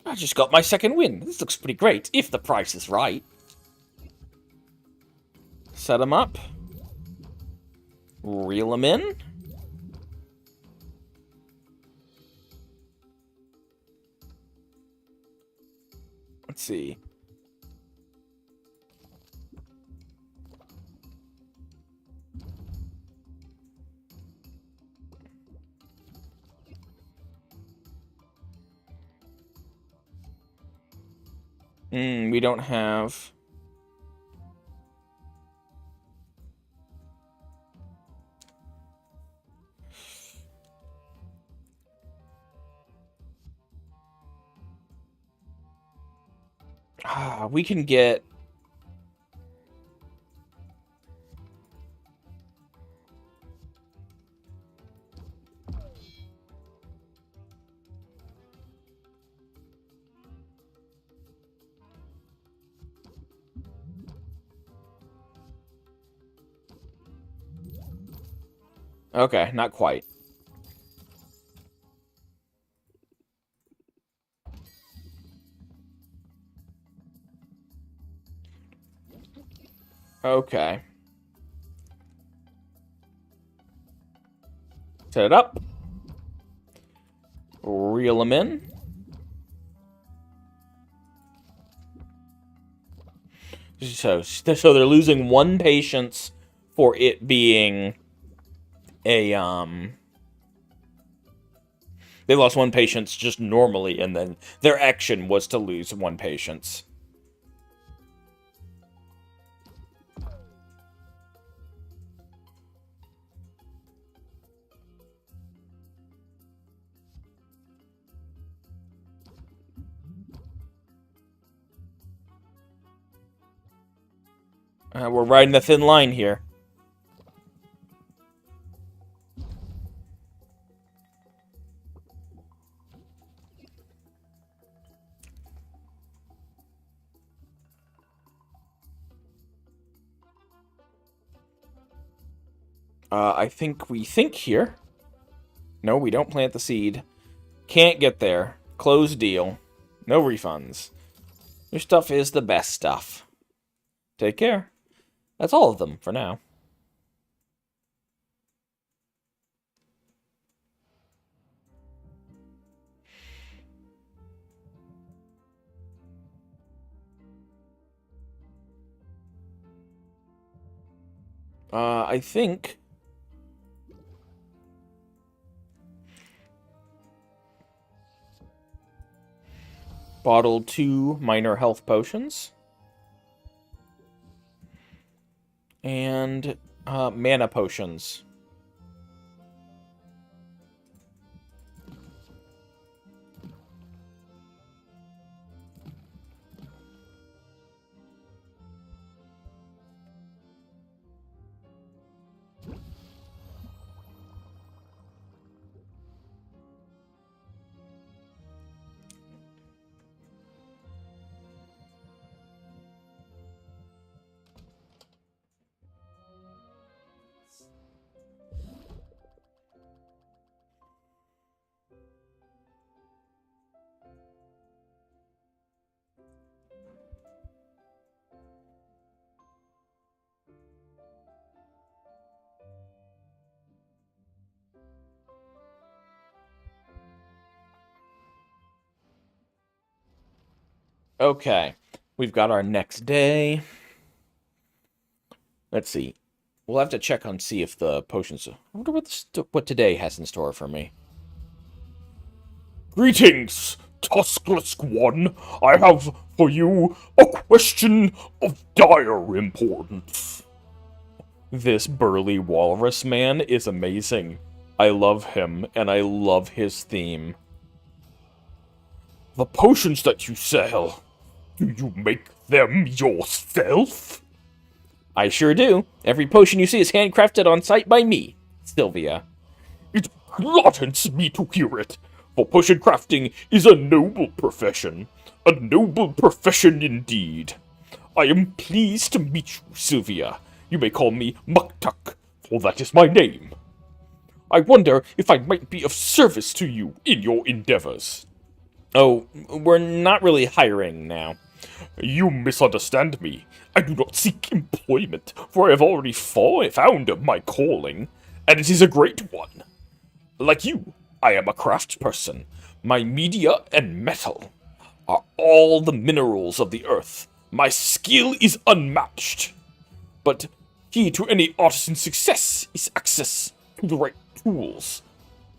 I just got my second win. This looks pretty great, if the price is right. Set them up. Reel them in. Let's see. We don't have... we can get... Okay, not quite. Okay. Set it up. Reel them in. So they're losing one patience for it being a, They lost one patience just normally, and then their action was to lose one patience. We're riding a thin line here. I think we think here. No, we don't plant the seed. Can't get there. Closed deal. No refunds. Your stuff is the best stuff. Take care. That's all of them for now. I think... bottled 2 minor health potions. And mana potions. Okay. We've got our next day. Let's see. We'll have to check on see if the potions... I wonder what today has in store for me. Greetings, tuskless one. I have for you a question of dire importance. This burly walrus man is amazing. I love him, and I love his theme. The potions that you sell, do you make them yourself? I sure do. Every potion you see is handcrafted on site by me, Sylvia. It gladdens me to hear it, for potion crafting is a noble profession. A noble profession indeed. I am pleased to meet you, Sylvia. You may call me Muktuk, for that is my name. I wonder if I might be of service to you in your endeavors. Oh, we're not really hiring now. You misunderstand me. I do not seek employment, for I have already found my calling, and it is a great one. Like you, I am a craftsperson. My media and metal are all the minerals of the earth. My skill is unmatched. But key to any artisan's success is access to the right tools.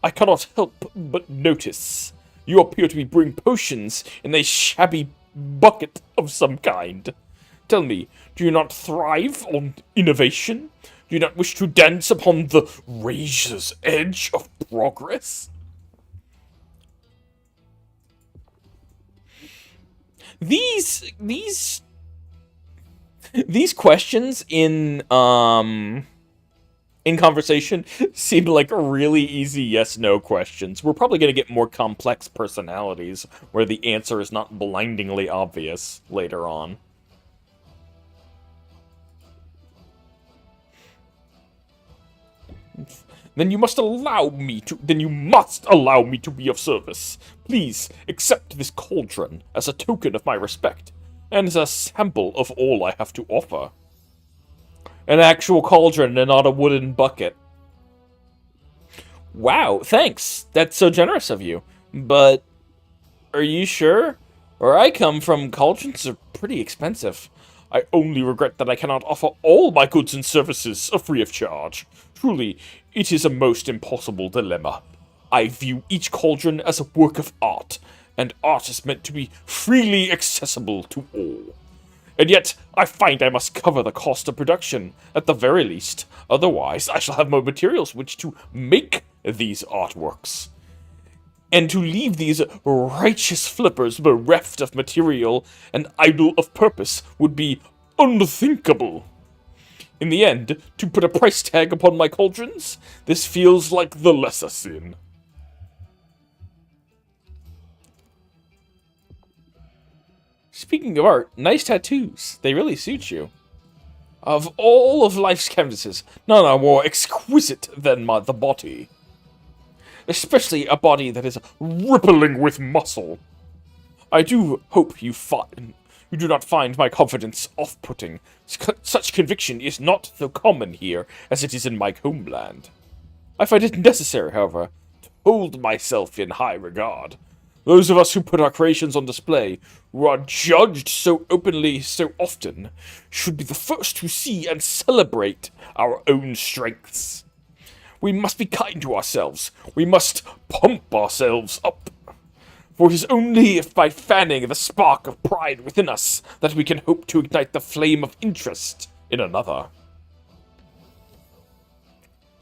I cannot help but notice you appear to be brewing potions in a shabby bucket of some kind. Tell me, do you not thrive on innovation? Do you not wish to dance upon the razor's edge of progress? These questions in conversation seem like really easy yes-no questions. We're probably going to get more complex personalities where the answer is not blindingly obvious later on. Then you must allow me to be of service. Please accept this cauldron as a token of my respect, and as a sample of all I have to offer. An actual cauldron and not a wooden bucket. Wow, thanks. That's so generous of you. But are you sure? Where I come from, cauldrons are pretty expensive. I only regret that I cannot offer all my goods and services free of charge. Truly, it is a most impossible dilemma. I view each cauldron as a work of art, and art is meant to be freely accessible to all. And yet, I find I must cover the cost of production, at the very least. Otherwise, I shall have no materials which to make these artworks. And to leave these righteous flippers bereft of material and idle of purpose would be unthinkable. In the end, to put a price tag upon my cauldrons, this feels like the lesser sin. Speaking of art, nice tattoos. They really suit you. Of all of life's canvases, none are more exquisite than the body. Especially a body that is rippling with muscle. I do hope you do not find my confidence off-putting. Such conviction is not so common here as it is in my homeland. I find it necessary, however, to hold myself in high regard. Those of us who put our creations on display, who are judged so openly so often, should be the first to see and celebrate our own strengths. We must be kind to ourselves. We must pump ourselves up. For it is only by fanning the spark of pride within us that we can hope to ignite the flame of interest in another.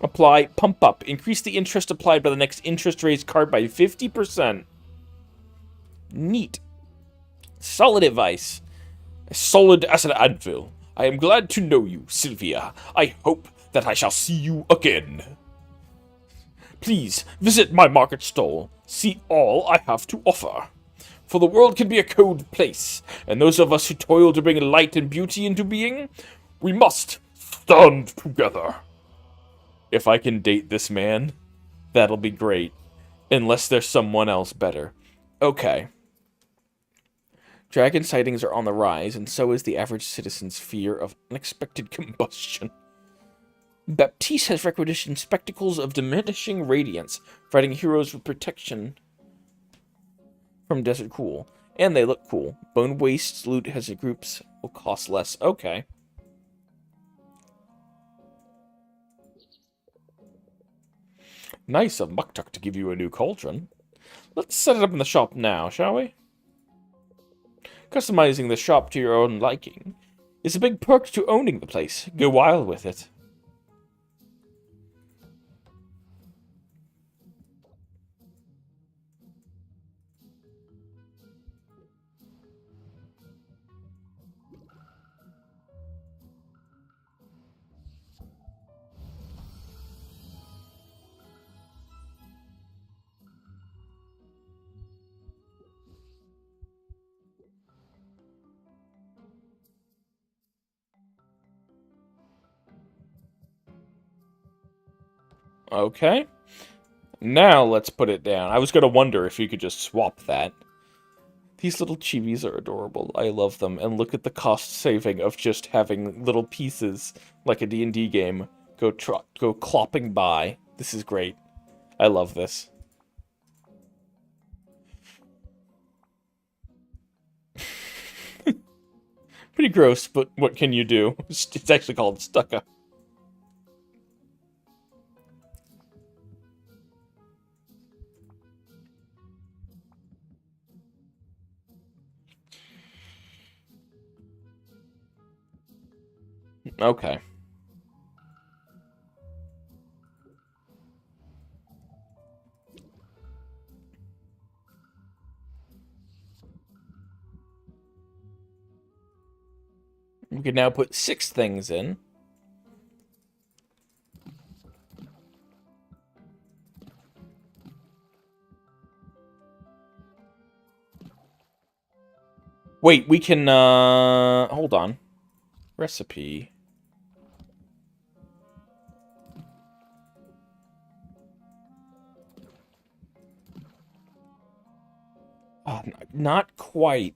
Apply pump up. Increase the interest applied by the next interest raised card by 50%. Neat. Solid advice. As solid as an anvil. I am glad to know you, Sylvia. I hope that I shall see you again. Please visit my market stall. See all I have to offer. For the world can be a cold place, and those of us who toil to bring light and beauty into being, we must stand together. If I can date this man, that'll be great. Unless there's someone else better. Okay. Dragon sightings are on the rise, and so is the average citizen's fear of unexpected combustion. Baptiste has requisitioned spectacles of diminishing radiance, providing heroes with protection from desert cool. And they look cool. Bone waste loot has your groups will cost less. Okay. Nice of Muktuk to give you a new cauldron. Let's set it up in the shop now, shall we? Customizing the shop to your own liking is a big perk to owning the place. Go wild with it. Okay. Now let's put it down. I was going to wonder if you could just swap that. These little chibis are adorable. I love them. And look at the cost saving of just having little pieces like a D&D game go clopping by. This is great. I love this. Pretty gross, but what can you do? It's actually called stucco. Okay. We can now put 6 things in. Wait, we can, hold on. Recipe. Oh, not quite.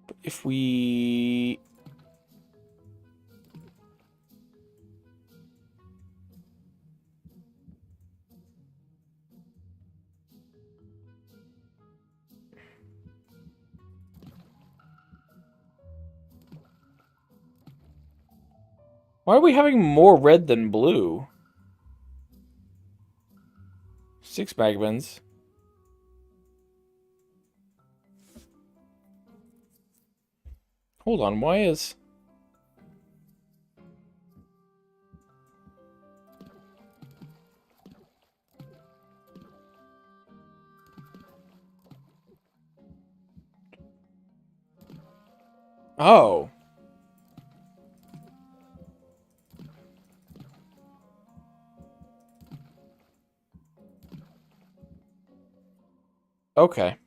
But if we... Why are we having more red than blue? 6 magmins. Hold on, why is... Oh. Okay.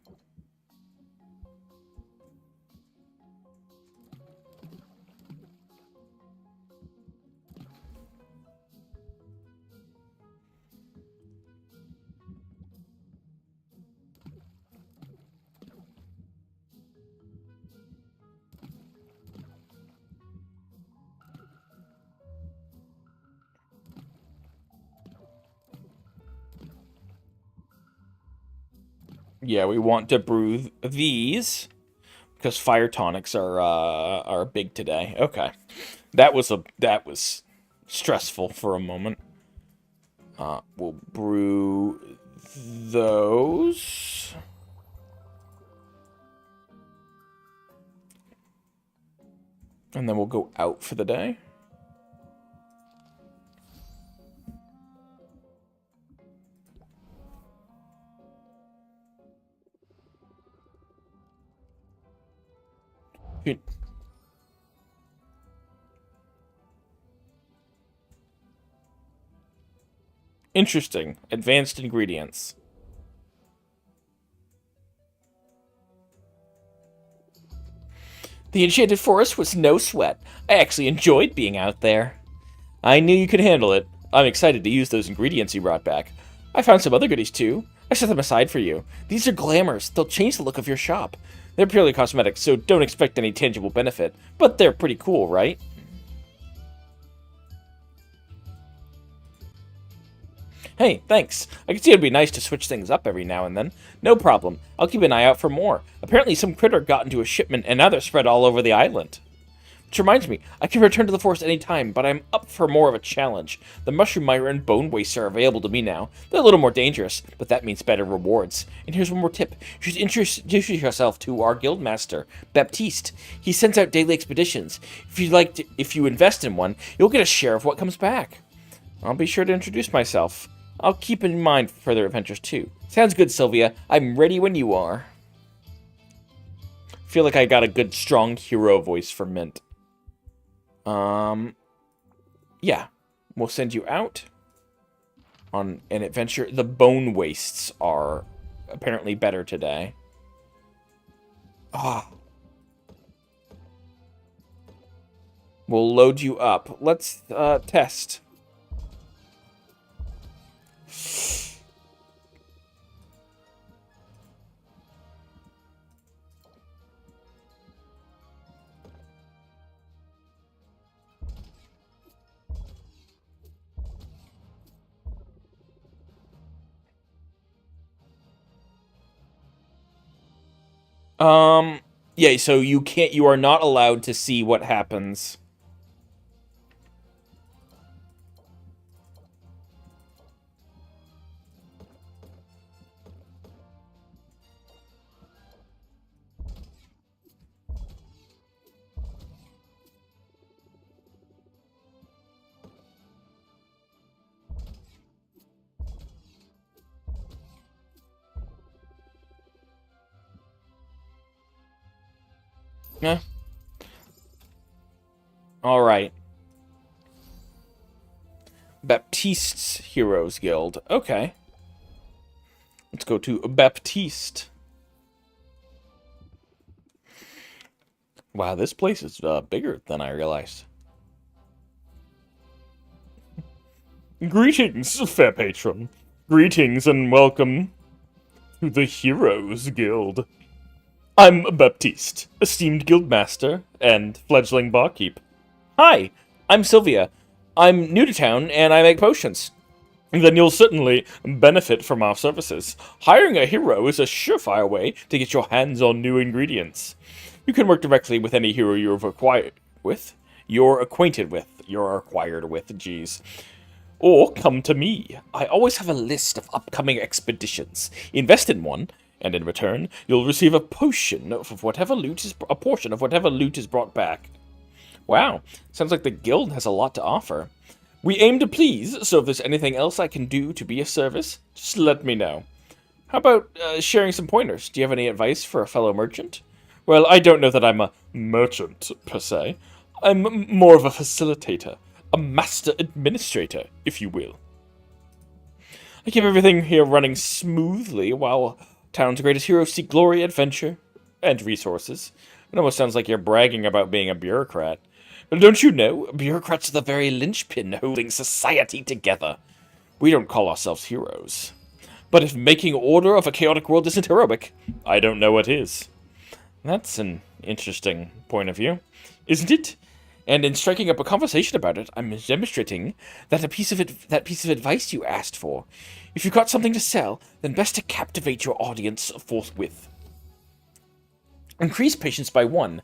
Yeah, we want to brew these because fire tonics are big today. Okay, that was stressful for a moment. We'll brew those. And then we'll go out for the day. Interesting. Advanced ingredients. The Enchanted Forest was no sweat. I actually enjoyed being out there. I knew you could handle it. I'm excited to use those ingredients you brought back. I found some other goodies too. I set them aside for you. These are glamours. They'll change the look of your shop. They're purely cosmetic, so don't expect any tangible benefit. But they're pretty cool, right? Hey, thanks. I can see it'd be nice to switch things up every now and then. No problem. I'll keep an eye out for more. Apparently some critter got into a shipment and now they're spread all over the island. Which reminds me, I can return to the forest any time, but I'm up for more of a challenge. The Mushroom Mire and Bone Waster are available to me now. They're a little more dangerous, but that means better rewards. And here's one more tip. You should introduce yourself to our guildmaster, Baptiste. He sends out daily expeditions. If you invest in one, you'll get a share of what comes back. I'll be sure to introduce myself. I'll keep in mind for further adventures too. Sounds good, Sylvia. I'm ready when you are. Feel like I got a good, strong hero voice for Mint. Yeah. We'll send you out on an adventure. The Bone Wastes are apparently better today. Ah. We'll load you up. Let's, test. Yeah, so you are not allowed to see what happens. Yeah. Alright. Baptiste's Heroes Guild. Okay. Let's go to Baptiste. Wow, this place is bigger than I realized. Greetings, fair patron. Greetings and welcome to the Heroes Guild. I'm Baptiste, esteemed guildmaster and fledgling barkeep. Hi, I'm Sylvia. I'm new to town and I make potions. Then you'll certainly benefit from our services. Hiring a hero is a surefire way to get your hands on new ingredients. You can work directly with any hero you're acquired with, geez. Or come to me. I always have a list of upcoming expeditions. Invest in one, and in return, you'll receive a portion of whatever loot is brought back. Wow, sounds like the guild has a lot to offer. We aim to please, so if there's anything else I can do to be of service, just let me know. How about sharing some pointers? Do you have any advice for a fellow merchant? Well, I don't know that I'm a merchant, per se. I'm more of a facilitator, a master administrator, if you will. I keep everything here running smoothly while town's greatest heroes seek glory, adventure, and resources. It almost sounds like you're bragging about being a bureaucrat. But don't you know, bureaucrats are the very linchpin holding society together. We don't call ourselves heroes. But if making order of a chaotic world isn't heroic, I don't know what is. That's an interesting point of view, isn't it? And in striking up a conversation about it, I'm demonstrating that piece of advice you asked for. If you've got something to sell, then best to captivate your audience forthwith. Increase patience by 1.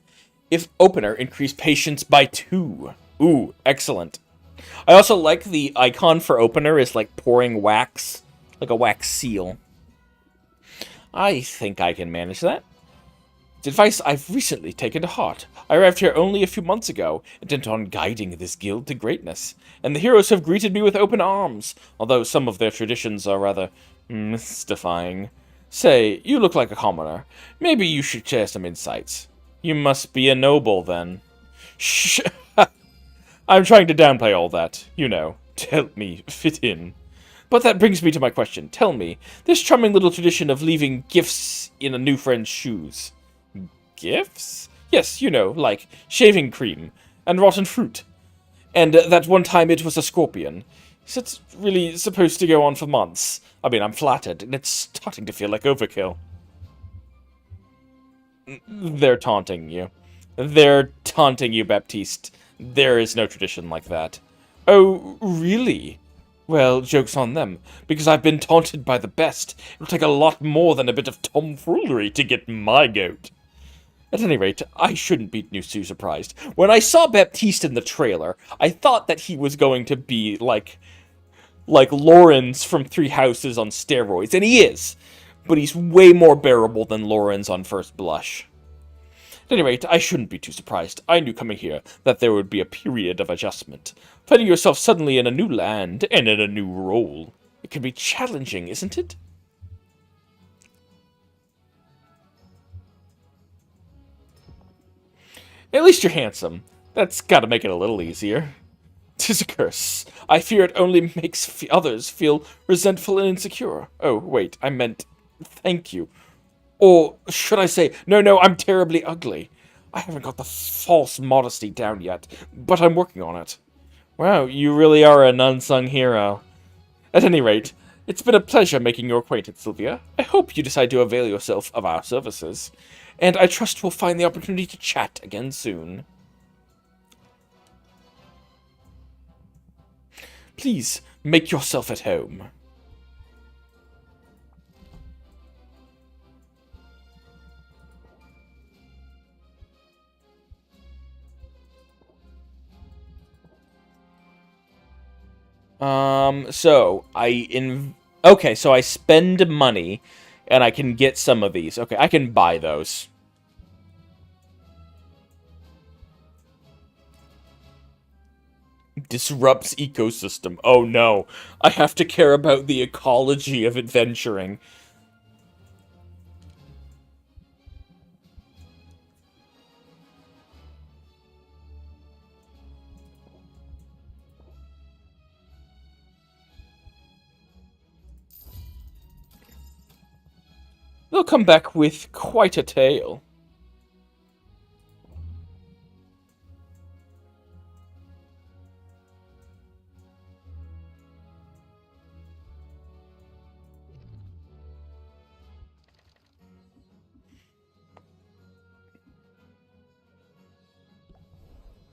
If opener, increase patience by 2. Ooh, excellent. I also like the icon for opener is like pouring wax, like a wax seal. I think I can manage that. It's advice I've recently taken to heart. I arrived here only a few months ago, intent on guiding this guild to greatness, and the heroes have greeted me with open arms, although some of their traditions are rather mystifying. Say, you look like a commoner. Maybe you should share some insights. You must be a noble, then. Shh! I'm trying to downplay all that, you know, to help me fit in. But that brings me to my question. Tell me, this charming little tradition of leaving gifts in a new friend's shoes. Gifts? Yes, you know, like shaving cream and rotten fruit. And that one time it was a scorpion. Is it really supposed to go on for months? I mean, I'm flattered, and it's starting to feel like overkill. They're taunting you. They're taunting you, Baptiste. There is no tradition like that. Oh, really? Well, joke's on them, because I've been taunted by the best. It'll take a lot more than a bit of tomfoolery to get my goat. At any rate, I shouldn't be too surprised. When I saw Baptiste in the trailer, I thought that he was going to be like Lawrence from Three Houses on steroids, and he is, but he's way more bearable than Lawrence on first blush. At any rate, I shouldn't be too surprised. I knew coming here that there would be a period of adjustment. Finding yourself suddenly in a new land and in a new role, it can be challenging, isn't it? At least you're handsome. That's gotta make it a little easier. 'Tis a curse. I fear it only makes others feel resentful and insecure. Oh, wait, I meant thank you. Or should I say, no, I'm terribly ugly. I haven't got the false modesty down yet, but I'm working on it. Wow, you really are an unsung hero. At any rate, it's been a pleasure making your acquaintance, Sylvia. I hope you decide to avail yourself of our services, and I trust we'll find the opportunity to chat again soon. Please, make yourself at home. Okay, so I spend money, and I can get some of these. Okay, I can buy those. Disrupts ecosystem. Oh no, I have to care about the ecology of adventuring. They'll come back with quite a tale.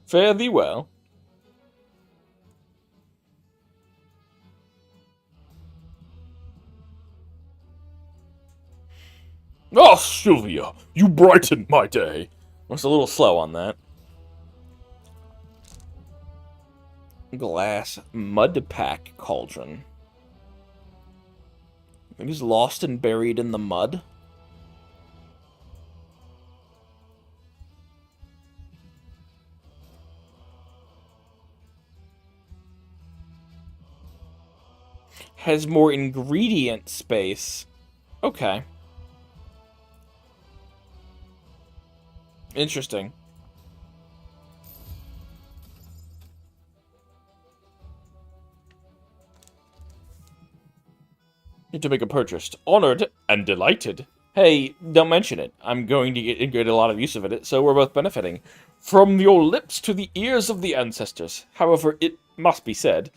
Fare thee well. Oh, Sylvia, you brightened my day. I was a little slow on that. Glass mud pack cauldron. It is lost and buried in the mud. Has more ingredient space. Okay. Interesting. Need to make a purchase. Honored and delighted. Hey, don't mention it. I'm going to get a lot of use of it, so we're both benefiting. From your lips to the ears of the ancestors. However, it must be said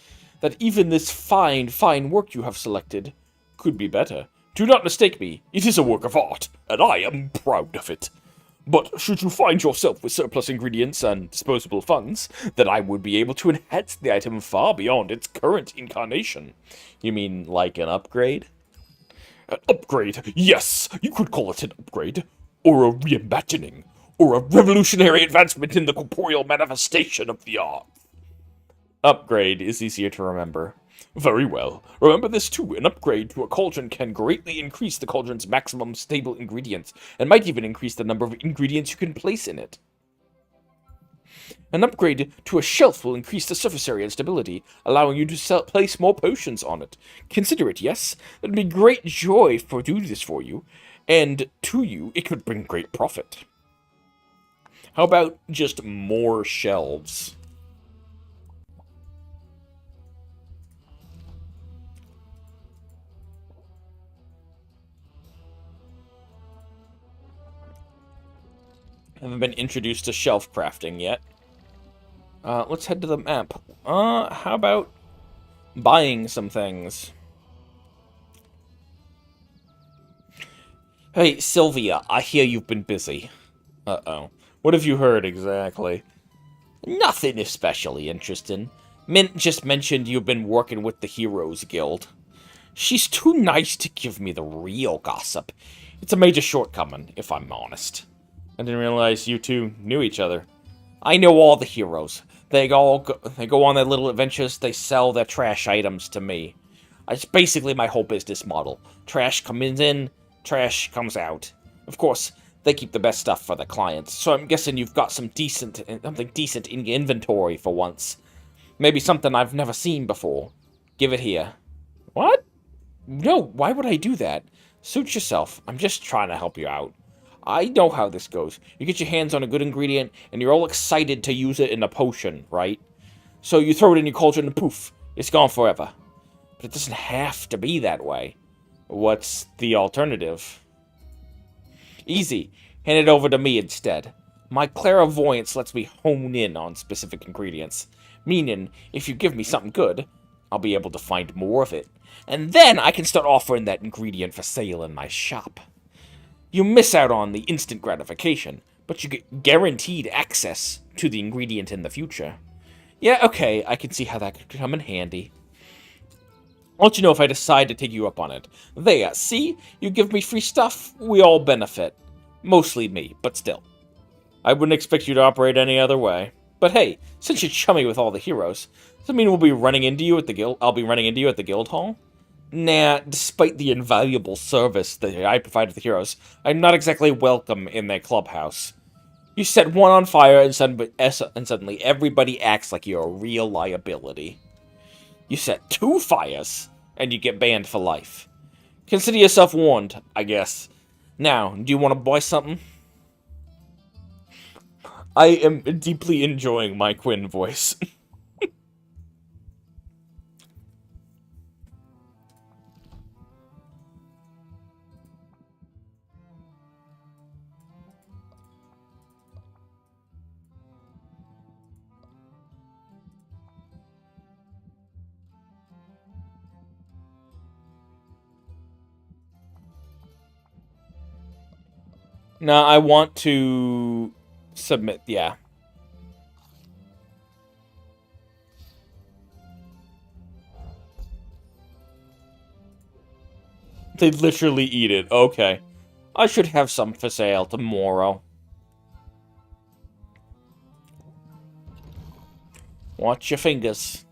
that even this fine work you have selected could be better. Do not mistake me. It is a work of art, and I am proud of it. But should you find yourself with surplus ingredients and disposable funds, then I would be able to enhance the item far beyond its current incarnation. You mean like an upgrade? An upgrade, yes! You could call it an upgrade. Or a reimagining. Or a revolutionary advancement in the corporeal manifestation of the art. Upgrade is easier to remember. Very well. Remember this too, an upgrade to a cauldron can greatly increase the cauldron's maximum stable ingredients, and might even increase the number of ingredients you can place in it. An upgrade to a shelf will increase the surface area and stability, allowing you to place more potions on it. Consider it, yes? It would be great joy to do this for you, and to you, it could bring great profit. How about just more shelves? I haven't been introduced to shelf crafting yet. Let's head to the map. How about buying some things? Hey, Sylvia, I hear you've been busy. Uh-oh. What have you heard exactly? Nothing especially interesting. Mint just mentioned you've been working with the Heroes Guild. She's too nice to give me the real gossip. It's a major shortcoming, if I'm honest. I didn't realize you two knew each other. I know all the heroes. They go on their little adventures, they sell their trash items to me. It's basically my whole business model. Trash comes in, trash comes out. Of course, they keep the best stuff for the clients, so I'm guessing you've got something decent in your inventory for once. Maybe something I've never seen before. Give it here. What? No, why would I do that? Suit yourself. I'm just trying to help you out. I know how this goes. You get your hands on a good ingredient, and you're all excited to use it in a potion, right? So you throw it in your cauldron, and poof, it's gone forever. But it doesn't have to be that way. What's the alternative? Easy. Hand it over to me instead. My clairvoyance lets me hone in on specific ingredients. Meaning, if you give me something good, I'll be able to find more of it. And then I can start offering that ingredient for sale in my shop. You miss out on the instant gratification, but you get guaranteed access to the ingredient in the future. Yeah, okay, I can see how that could come in handy. I'll let you know if I decide to take you up on it. There, see? You give me free stuff, we all benefit. Mostly me, but still. I wouldn't expect you to operate any other way. But hey, since you're chummy with all the heroes, does that mean we'll be running into you at the guild? I'll be running into you at the guild hall? Nah, despite the invaluable service that I provide to the heroes, I'm not exactly welcome in their clubhouse. You set one on fire, and suddenly everybody acts like you're a real liability. You set two fires, and you get banned for life. Consider yourself warned, I guess. Now, do you want to buy something? I am deeply enjoying my Quinn voice. Now, I want to submit, yeah. They literally eat it. Okay. I should have some for sale tomorrow. Watch your fingers.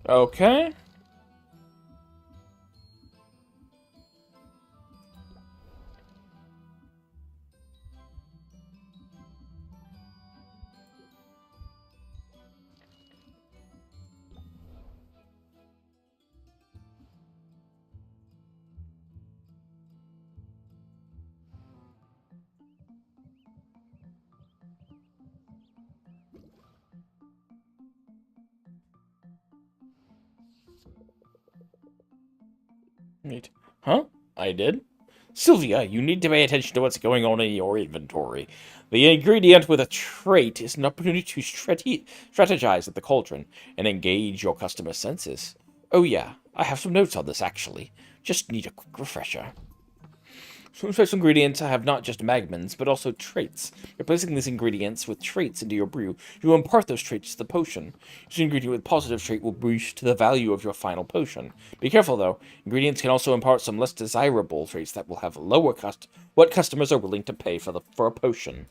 Okay. Neat. Huh? I did? Sylvia, you need to pay attention to what's going on in your inventory. The ingredient with a trait is an opportunity to strategize at the cauldron and engage your customer's senses. Oh yeah, I have some notes on this actually. Just need a quick refresher. Some special ingredients have not just magmins, but also traits. Replacing these ingredients with traits into your brew, you will impart those traits to the potion. Using an ingredient with positive trait will boost the value of your final potion. Be careful though, ingredients can also impart some less desirable traits that will have lower cost what customers are willing to pay for a potion.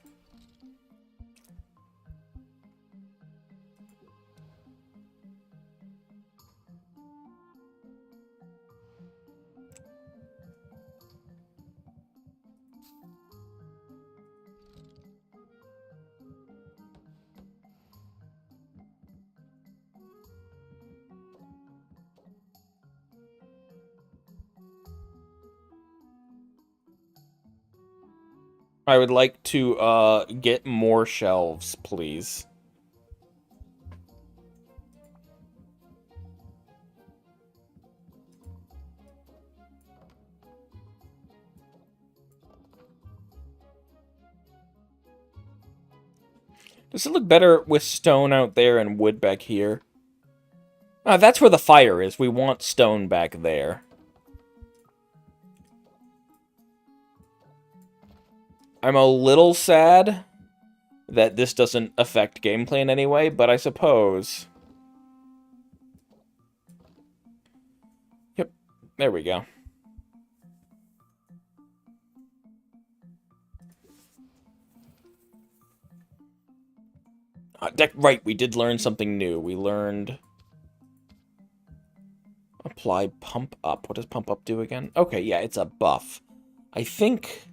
I would like to get more shelves, please. Does it look better with stone out there and wood back here? That's where the fire is. We want stone back there. I'm a little sad that this doesn't affect gameplay in any way, but I suppose... Yep, there we go. Right, we did learn something new. We learned... Apply pump up. What does pump up do again? Okay, yeah, it's a buff. I think...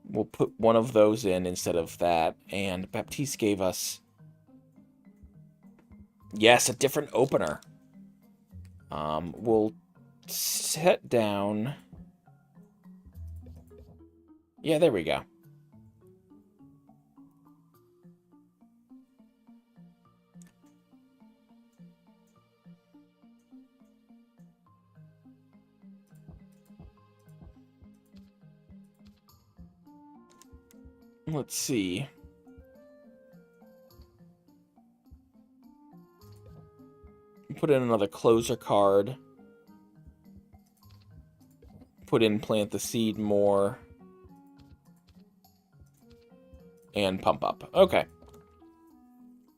We'll put one of those in instead of that. And Baptiste gave us... Yes, a different opener. We'll set down... Yeah, there we go. Let's see. Put in another closer card. Put in plant the seed more. And pump up. Okay.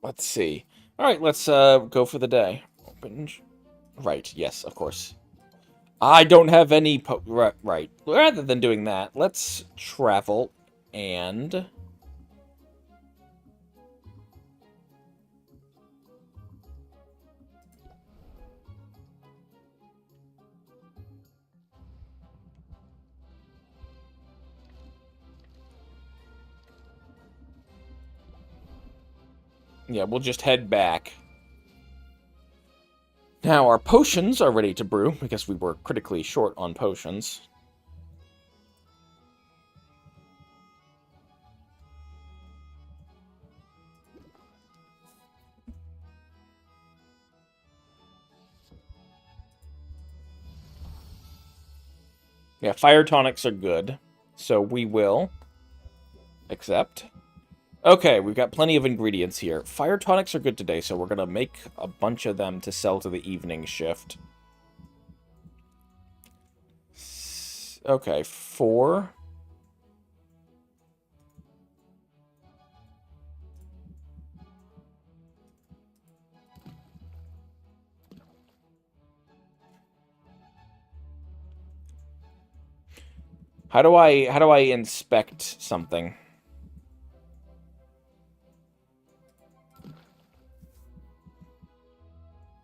Let's see. Alright, let's go for the day. Open. Right, yes, of course. I don't have any... Right. Rather than doing that, let's travel and... Yeah, we'll just head back. Now, our potions are ready to brew, because we were critically short on potions. Yeah, fire tonics are good, so we will accept. Okay, we've got plenty of ingredients here. Fire tonics are good today, so we're going to make a bunch of them to sell to the evening shift. Okay, 4. How do I inspect something?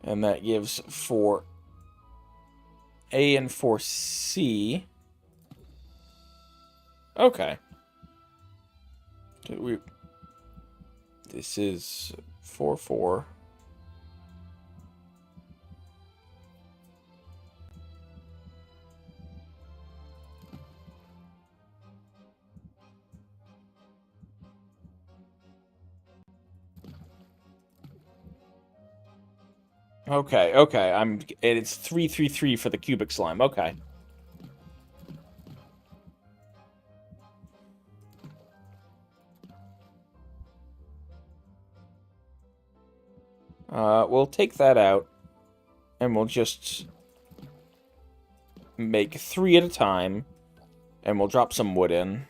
And that gives 4A and 4C. Okay. This is 4-4. Okay, okay. It's 3-3-3 for the cubic slime. Okay. We'll take that out, and we'll just make 3 at a time, and we'll drop some wood in.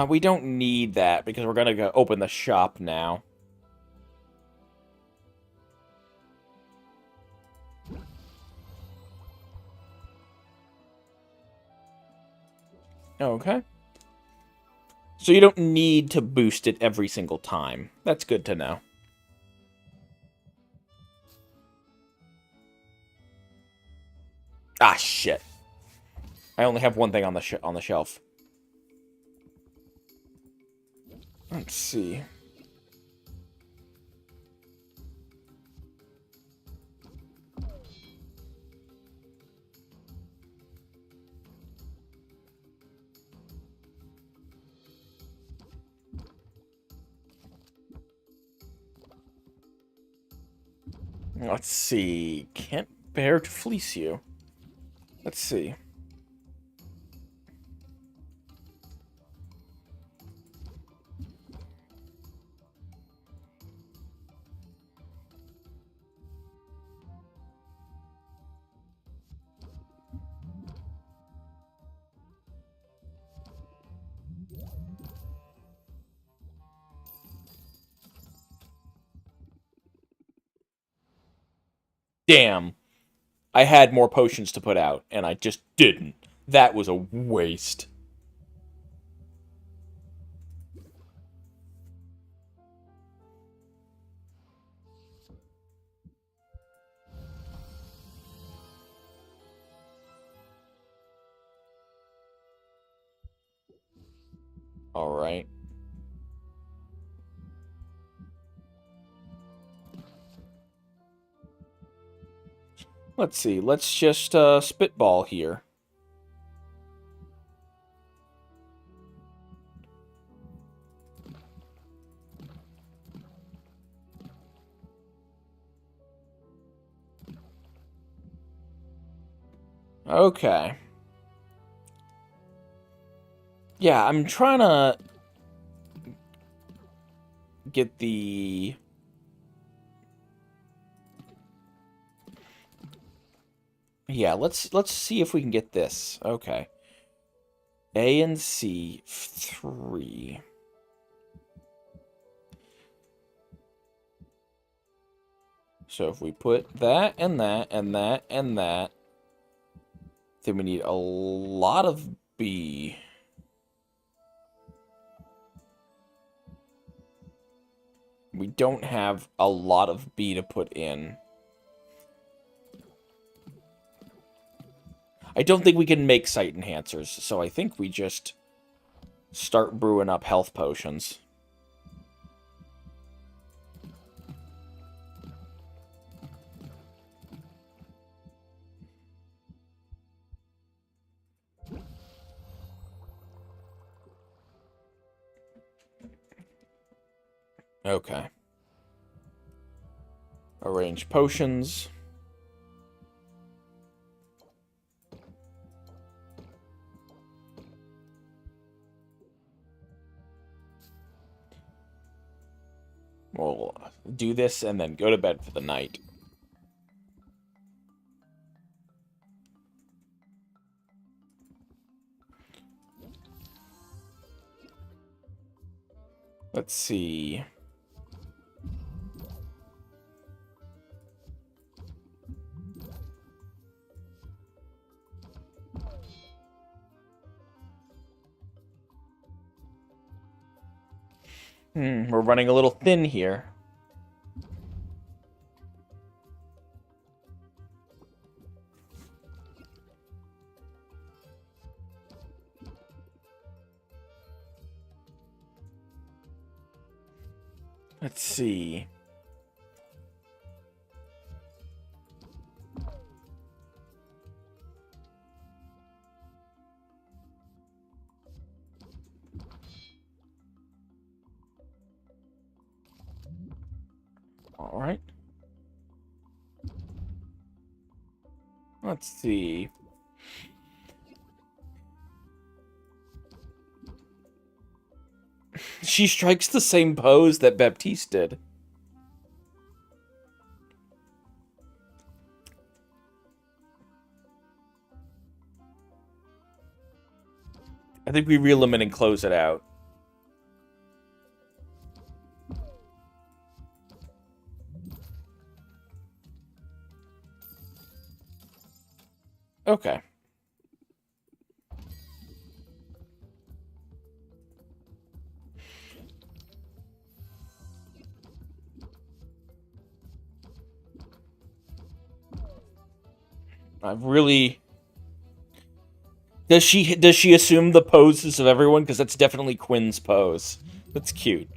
We don't need that, because we're gonna go open the shop now. Okay. So you don't need to boost it every single time. That's good to know. Ah, shit. I only have one thing on the shelf. Let's see. Let's see. Can't bear to fleece you. Let's see. Damn. I had more potions to put out, and I just didn't. That was a waste. Alright. Let's see. Let's just spitball here. Okay. Yeah, I'm trying to get the... Yeah, let's see if we can get this. Okay. A and C 3. So if we put that and that and that and that, then we need a lot of B. We don't have a lot of B to put in. I don't think we can make sight enhancers, so I think we just start brewing up health potions. Okay. Arrange potions. We'll do this and then go to bed for the night. Let's see. We're running a little thin here. Let's see. All right. Let's see. She strikes the same pose that Baptiste did. I think we reel them in and close it out. Okay. I've really... Does she assume the poses of everyone? Because that's definitely Quinn's pose. That's cute.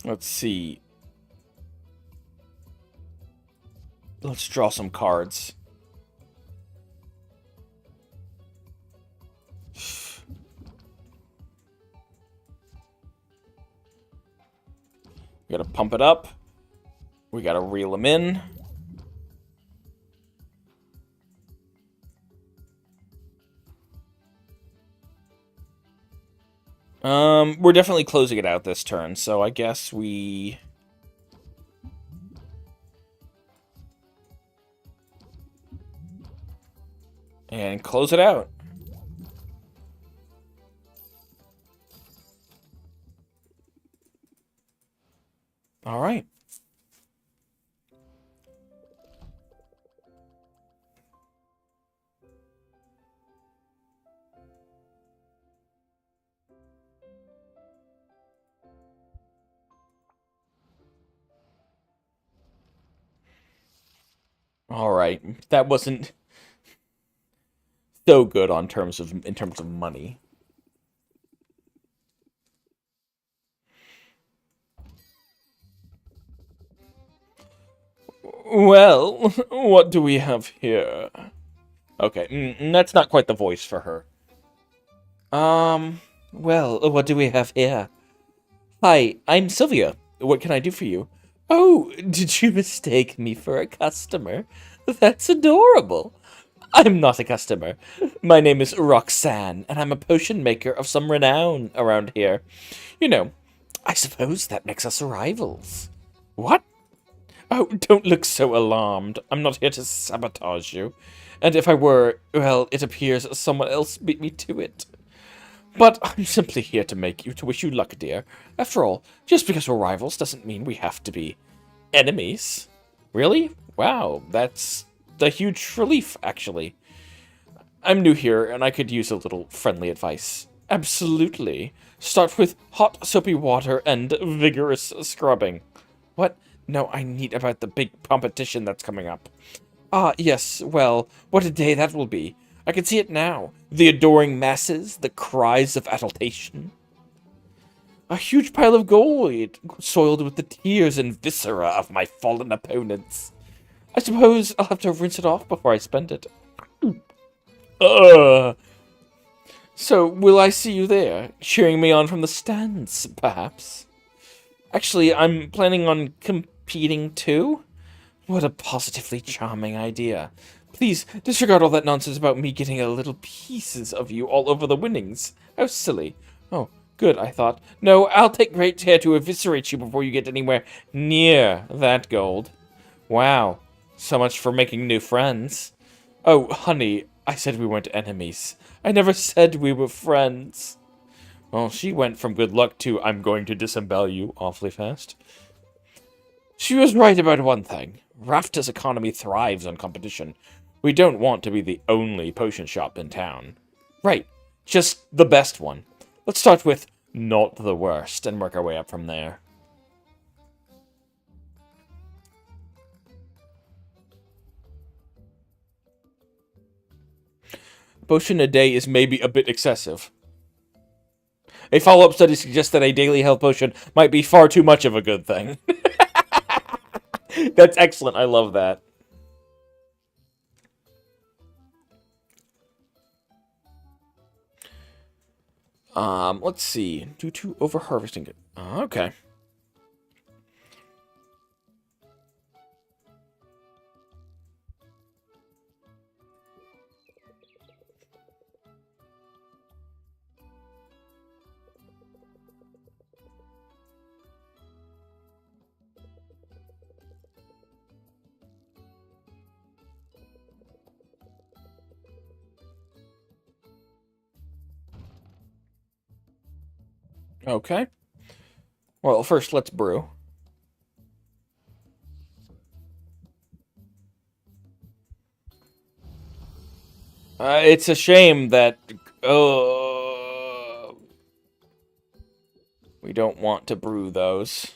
Let's see. Let's draw some cards. We gotta pump it up. We gotta reel them in. We're definitely closing it out this turn, so I guess we... And close it out. Alright. Alright. That wasn't so good in terms of money. Well, what do we have here? Okay, that's not quite the voice for her. Well, what do we have here? Hi, I'm Sylvia. What can I do for you? Oh, did you mistake me for a customer? That's adorable. I'm not a customer. My name is Roxanne, and I'm a potion maker of some renown around here. You know, I suppose that makes us rivals. What? Oh, don't look so alarmed. I'm not here to sabotage you. And if I were, well, it appears someone else beat me to it. But I'm simply here to wish you luck, dear. After all, just because we're rivals doesn't mean we have to be enemies. Really? Wow, that's a huge relief, actually. I'm new here, and I could use a little friendly advice. Absolutely. Start with hot, soapy water and vigorous scrubbing. What? No, I need about the big competition that's coming up. Ah, yes, well, what a day that will be. I can see it now. The adoring masses, the cries of adulation. A huge pile of gold, soiled with the tears and viscera of my fallen opponents. I suppose I'll have to rinse it off before I spend it. So, will I see you there, cheering me on from the stands, perhaps? Actually, I'm planning on competing too. What a positively charming idea. Please, disregard all that nonsense about me getting a little pieces of you all over the winnings. How silly. Oh, good, I thought. No, I'll take great care to eviscerate you before you get anywhere near that gold. Wow, so much for making new friends. Oh, honey, I said we weren't enemies. I never said we were friends. Well, she went from good luck to I'm going to disembowel you awfully fast. She was right about one thing. Rafta's economy thrives on competition. We don't want to be the only potion shop in town. Right, just the best one. Let's start with not the worst and work our way up from there. Potion a day is maybe a bit excessive. A follow-up study suggests that a daily health potion might be far too much of a good thing. That's excellent. I love that. Let's see. Due to over-harvesting it. Okay. Okay. Well, first, let's brew. It's a shame that... we don't want to brew those.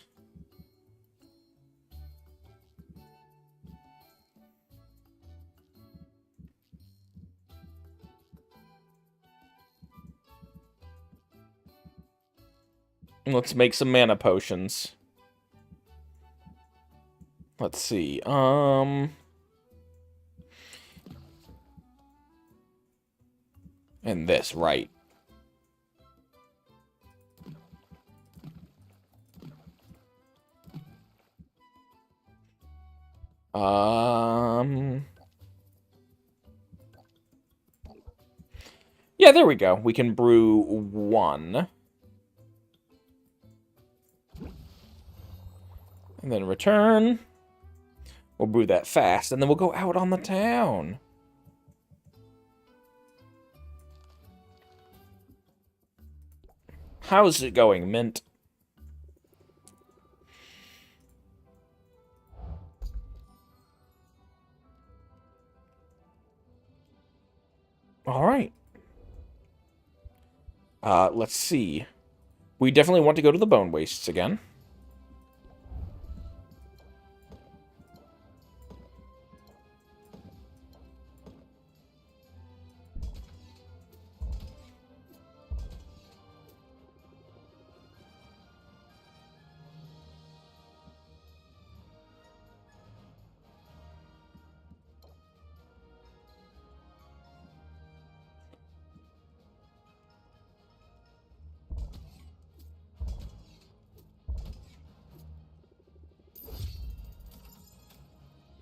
Let's make some mana potions. Let's see. And this, right. Yeah, there we go. We can brew 1. And then return. We'll brew that fast, and then we'll go out on the town. How's it going, Mint? All right. Let's see. We definitely want to go to the bone wastes again.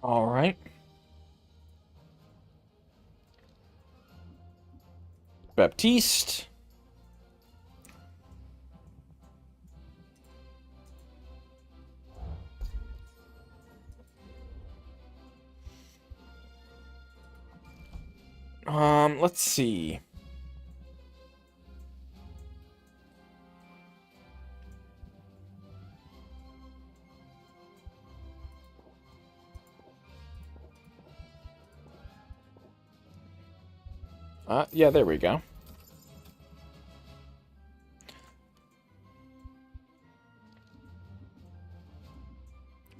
All right. Baptiste. Let's see. Yeah, there we go.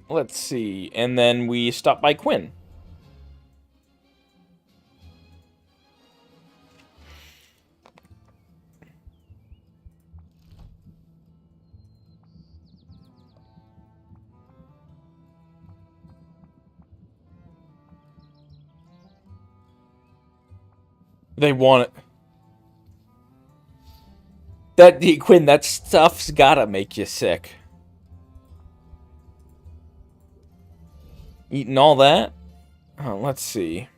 Let's see. And then we stop by Quinn. They want it. Quinn, that stuff's gotta make you sick. Eating all that? Oh, let's see.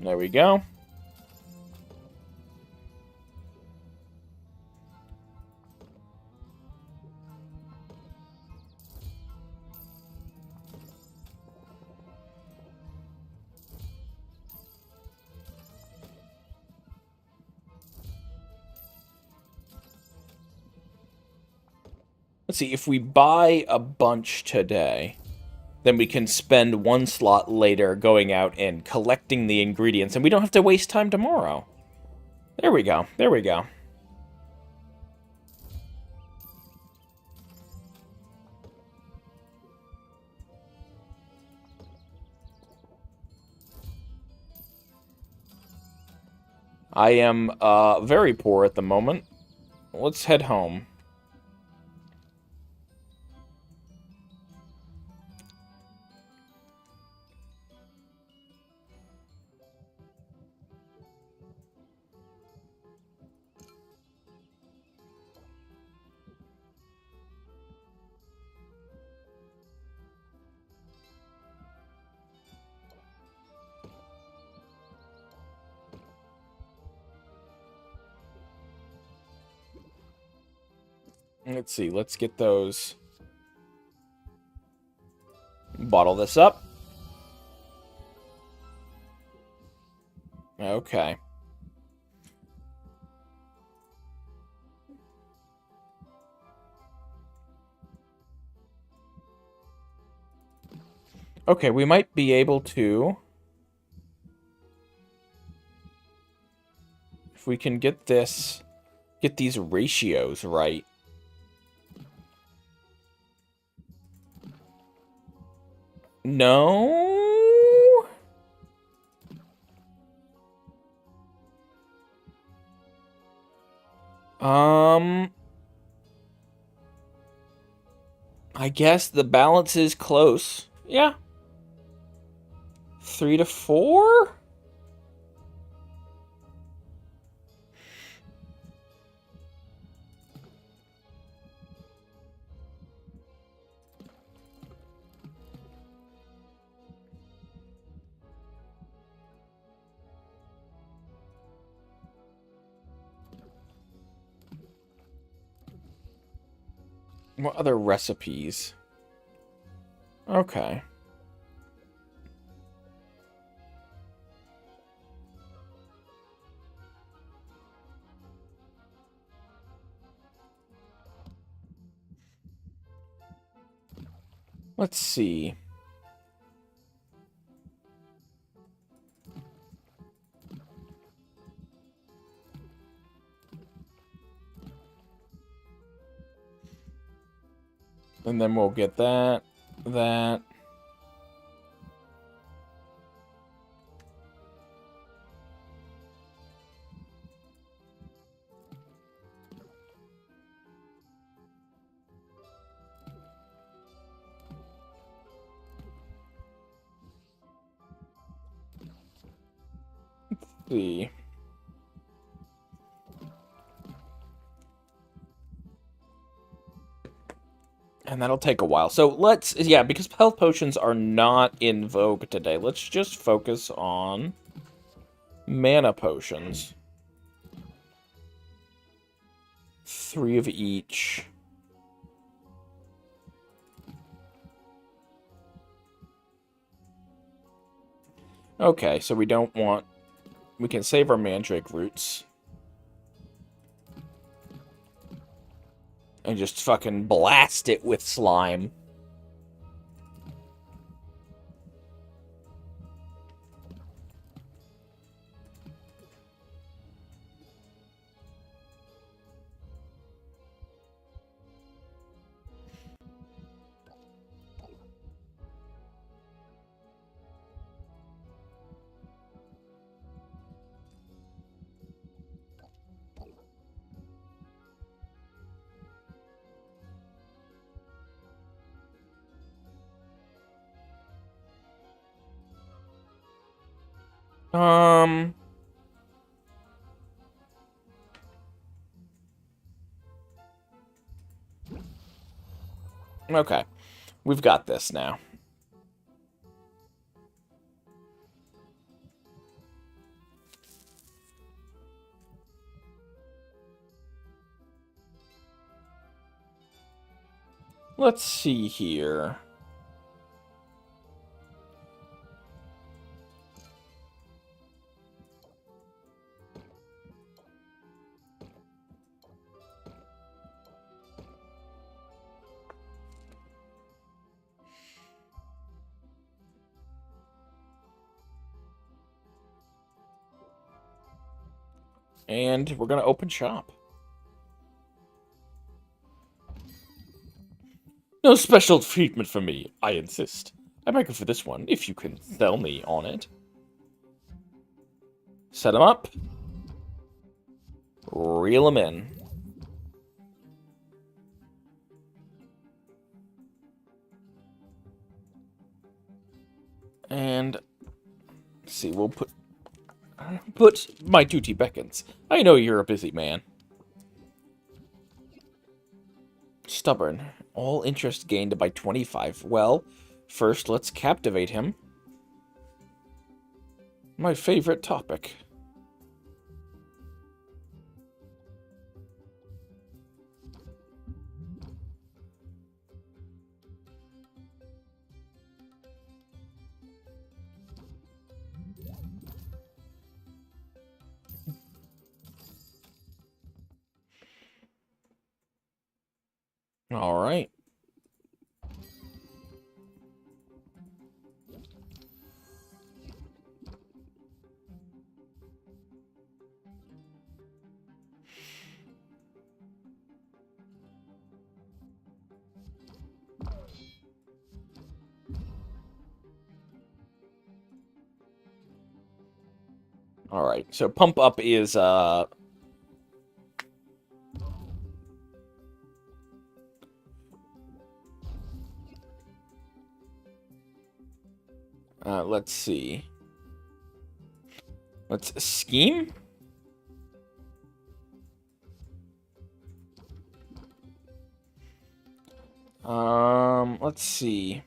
There we go. Let's see, if we buy a bunch today, then we can spend 1 slot later going out and collecting the ingredients, and we don't have to waste time tomorrow. There we go. There we go. I am very poor at the moment. Let's head home. Let's see, let's get those. Bottle this up. Okay. Okay, we might be able to... If we can get this... Get these ratios right. No? I guess the balance is close. Yeah. 3 to 4? What other recipes? Okay. Let's see. And then we'll get that. Let's see. And that'll take a while. So let's, yeah, because health potions are not in vogue today, let's just focus on mana potions. 3 of each. Okay, so we don't want... We can save our mandrake roots. And just fucking blast it with slime. Okay. We've got this now. Let's see here. And we're going to open shop. No special treatment for me, I insist. I might go for this one, if you can sell me on it. Set them up. Reel them in. And, let's see, we'll put my duty beckons. I know you're a busy man. Stubborn. All interest gained by 25. Well, first let's captivate him. My favorite topic. All right. All right. So pump up is let's see. Let's scheme. Let's see.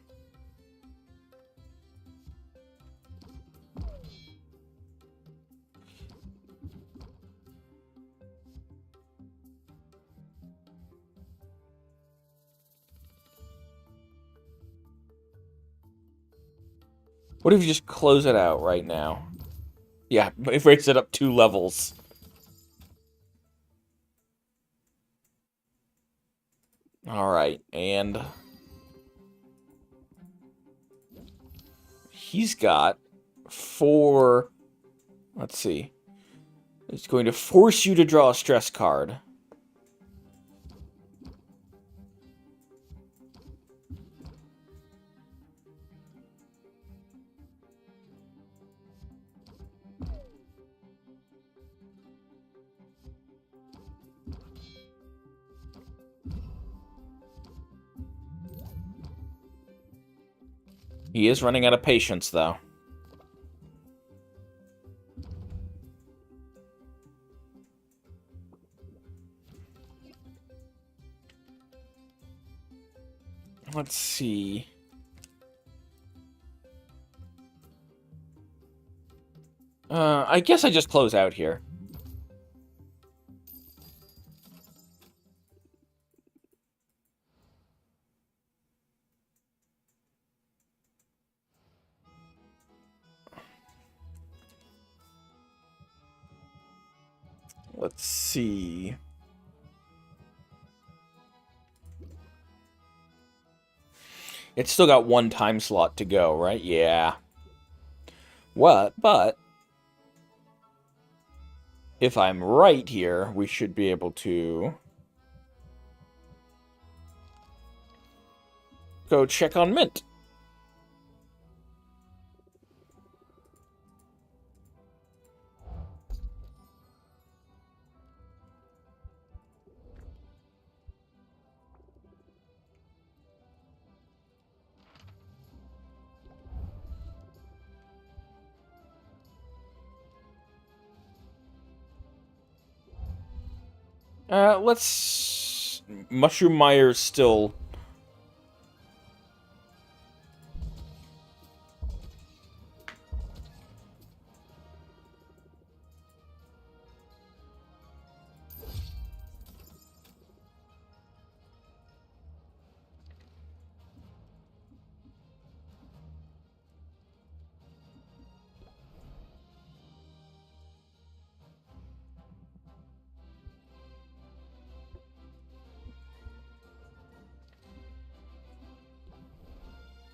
What if you just close it out right now? Yeah, it raised it up 2 levels. Alright, and... he's got 4... Let's see. It's going to force you to draw a stress card. He is running out of patience, though. Let's see. I guess I just close out here. Let's see. It's still got 1 time slot to go, right? Yeah. What? But if I'm right here, we should be able to go check on Mint. Let's... Mushroom Myers still...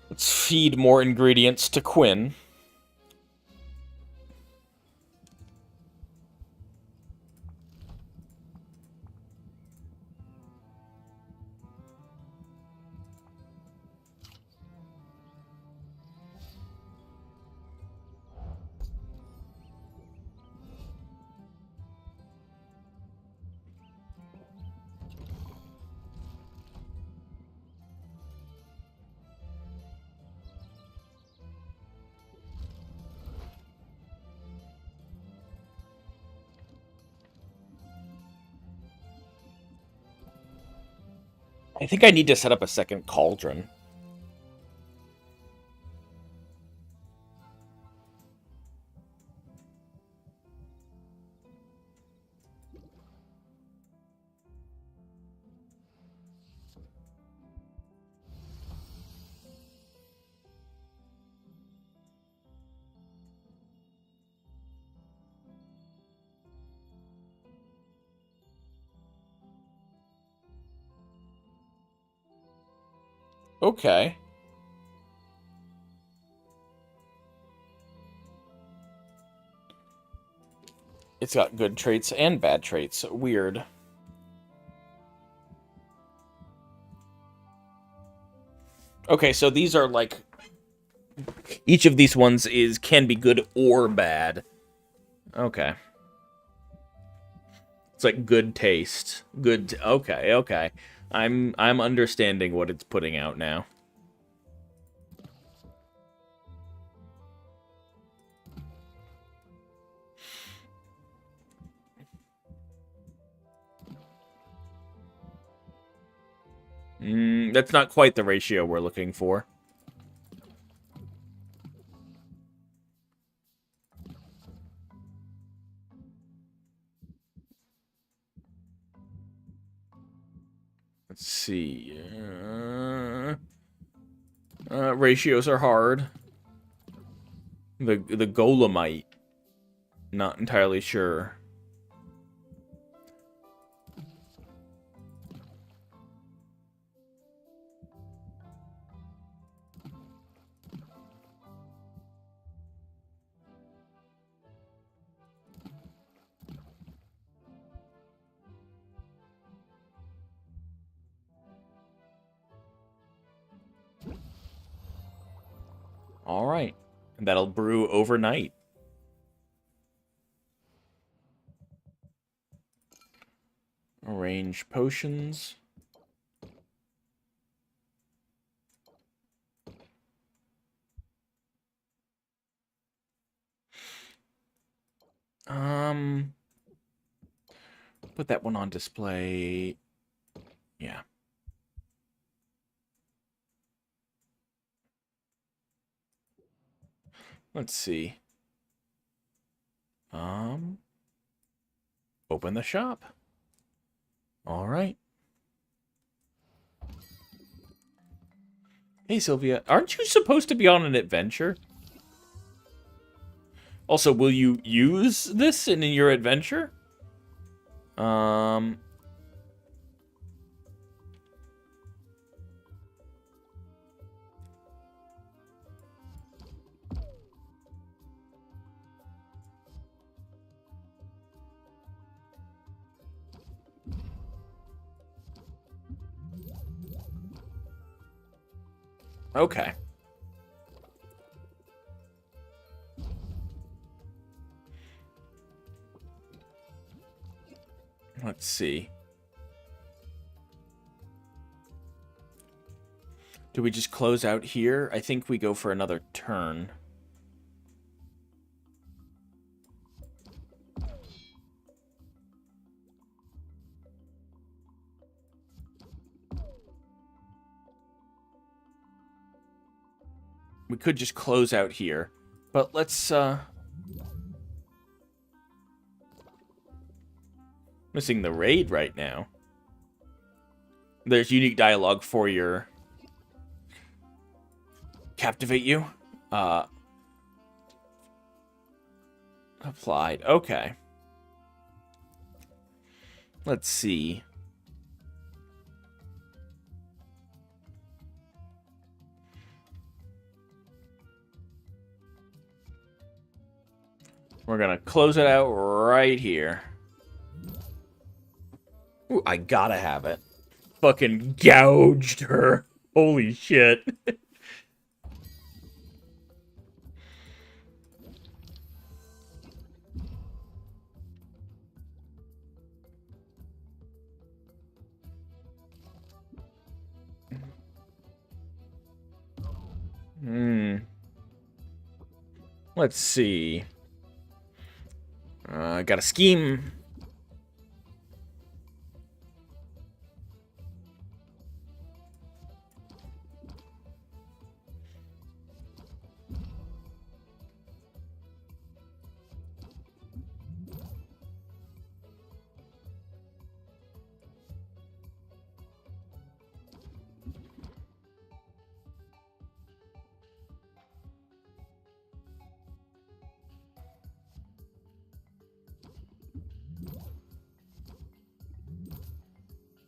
Let's feed more ingredients to Quinn. I think I need to set up a second cauldron. Okay. It's got good traits and bad traits. Weird. Okay, so these are like... each of these ones can be good or bad. Okay. It's like good taste. Good... Okay, okay. I'm understanding what it's putting out now. That's not quite the ratio we're looking for. Let's see. Ratios are hard. The Golemite. Not entirely sure. All right. And that'll brew overnight. Arrange potions. Put that one on display. Yeah. Let's see. Open the shop. All right. Hey, Sylvia. Aren't you supposed to be on an adventure? Also, will you use this in your adventure? Okay. Let's see. Do we just close out here? I think we go for another turn. We could just close out here. But let's, missing the raid right now. There's unique dialogue for your... Captivate you? Applied. Okay. Let's see. We're gonna close it out right here. Ooh, I gotta have it. Fucking gouged her. Holy shit. Let's see. I got a scheme.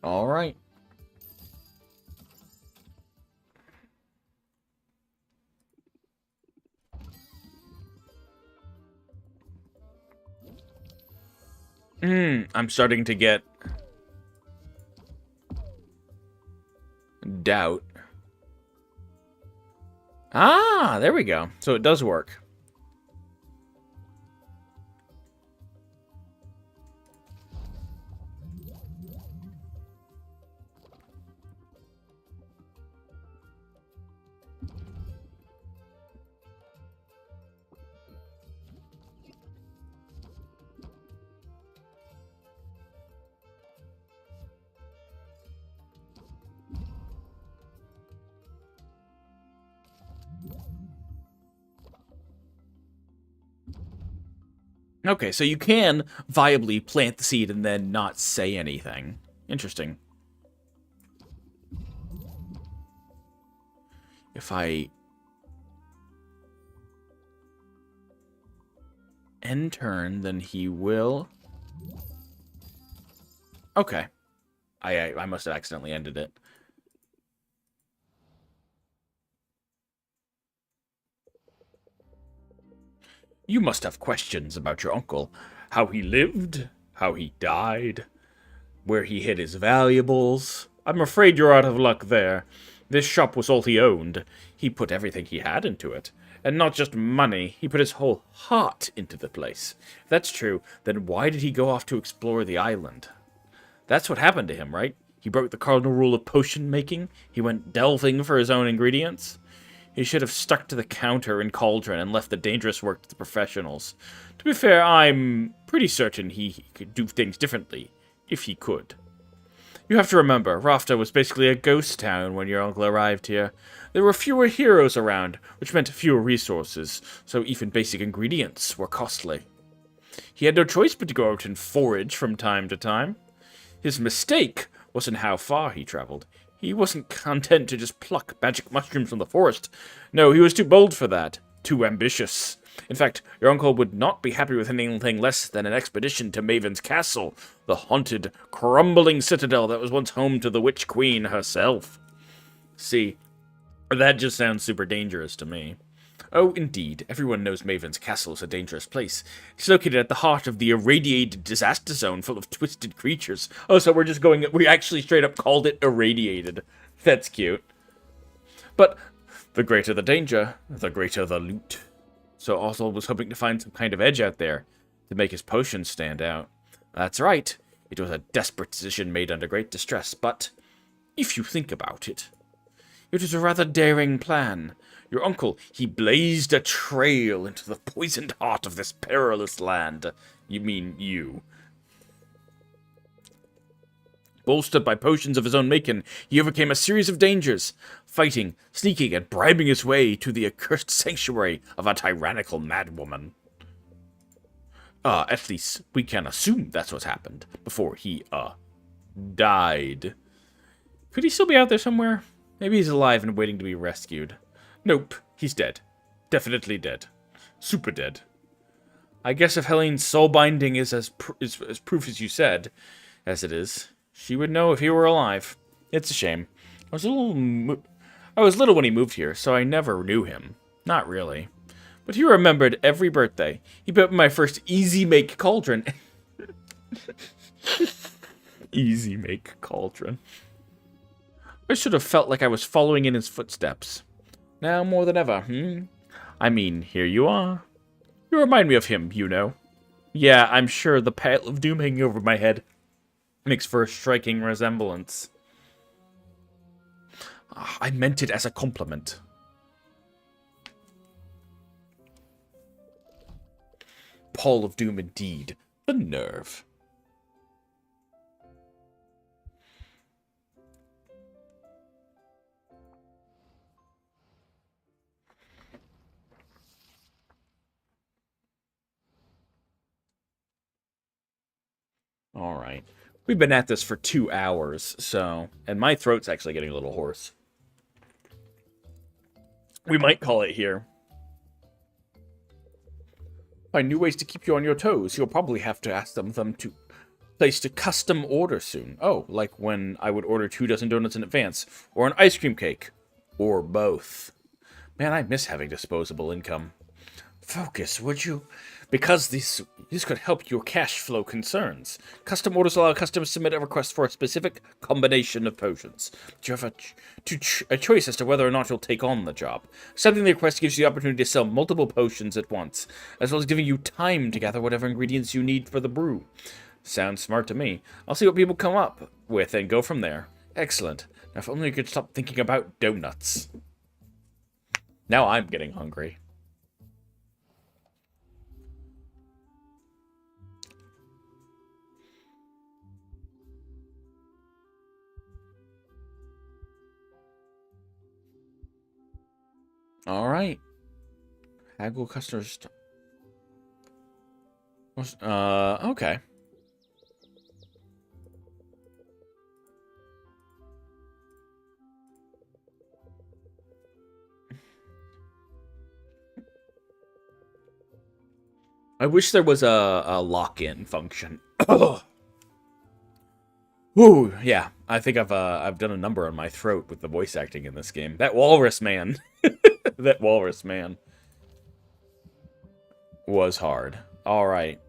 All right. I'm starting to get doubt. Ah, there we go. So it does work. Okay, so you can viably plant the seed and then not say anything. Interesting. If I... end turn, then he will... Okay. I must have accidentally ended it. You must have questions about your uncle. How he lived, how he died, where he hid his valuables. I'm afraid you're out of luck there. This shop was all he owned. He put everything he had into it. And not just money, he put his whole heart into the place. If that's true, then why did he go off to explore the island? That's what happened to him, right? He broke the cardinal rule of potion making. He went delving for his own ingredients. He should have stuck to the counter in Cauldron and left the dangerous work to the professionals. To be fair, I'm pretty certain he could do things differently, if he could. You have to remember, Rafta was basically a ghost town when your uncle arrived here. There were fewer heroes around, which meant fewer resources, so even basic ingredients were costly. He had no choice but to go out and forage from time to time. His mistake wasn't how far he traveled. He wasn't content to just pluck magic mushrooms from the forest. No, he was too bold for that. Too ambitious. In fact, your uncle would not be happy with anything less than an expedition to Maven's castle, the haunted, crumbling citadel that was once home to the Witch Queen herself. See, that just sounds super dangerous to me. Oh, indeed, everyone knows Maven's castle is a dangerous place. It's located at the heart of the irradiated disaster zone full of twisted creatures. Oh, so we actually straight up called it irradiated. That's cute. But the greater the danger, the greater the loot. So Oswald was hoping to find some kind of edge out there to make his potions stand out. That's right. It was a desperate decision made under great distress, but if you think about it, it was a rather daring plan. Your uncle, he blazed a trail into the poisoned heart of this perilous land. You mean you. Bolstered by potions of his own making, he overcame a series of dangers, fighting, sneaking, and bribing his way to the accursed sanctuary of a tyrannical madwoman. At least we can assume that's what happened before he, died. Could he still be out there somewhere? Maybe he's alive and waiting to be rescued. Nope, he's dead. Definitely dead. Super dead. I guess if Helene's soul binding is as proof as you said, as it is, she would know if he were alive. It's a shame. I was little when he moved here, so I never knew him. Not really. But he remembered every birthday. He built my first easy make cauldron. Easy make cauldron. I should have felt like I was following in his footsteps. Now more than ever, I mean, here you are. You remind me of him, you know. Yeah, I'm sure the pile of doom hanging over my head makes for a striking resemblance. I meant it as a compliment. Pall of Doom indeed. The nerve. Alright. We've been at this for 2 hours, so... And my throat's actually getting a little hoarse. We might call it here. Find new ways to keep you on your toes. You'll probably have to ask them to place a custom order soon. Oh, like when I would order 2 dozen donuts in advance. Or an ice cream cake. Or both. Man, I miss having disposable income. Focus, would you? Because this could help your cash flow concerns. Custom orders allow customers to submit a request for a specific combination of potions. But you have a choice as to whether or not you'll take on the job. Accepting the request gives you the opportunity to sell multiple potions at once, as well as giving you time to gather whatever ingredients you need for the brew. Sounds smart to me. I'll see what people come up with and go from there. Excellent. Now if only you could stop thinking about donuts. Now I'm getting hungry. Alright. Haggle customers. Okay. I wish there was a lock-in function. Ooh, yeah. I think I've done a number on my throat with the voice acting in this game. That walrus man. That walrus man was hard. Alright.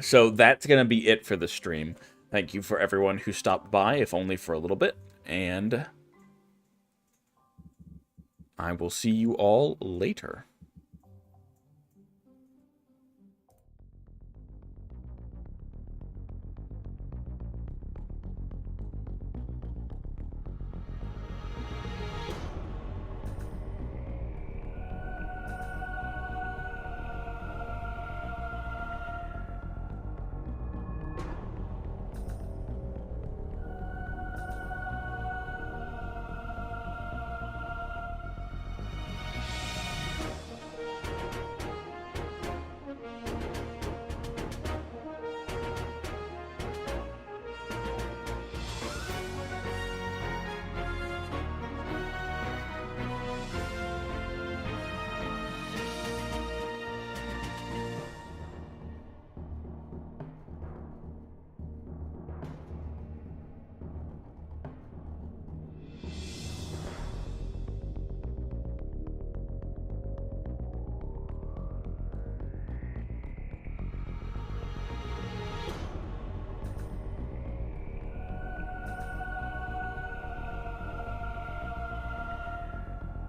So that's going to be it for the stream. Thank you for everyone who stopped by, if only for a little bit. And I will see you all later.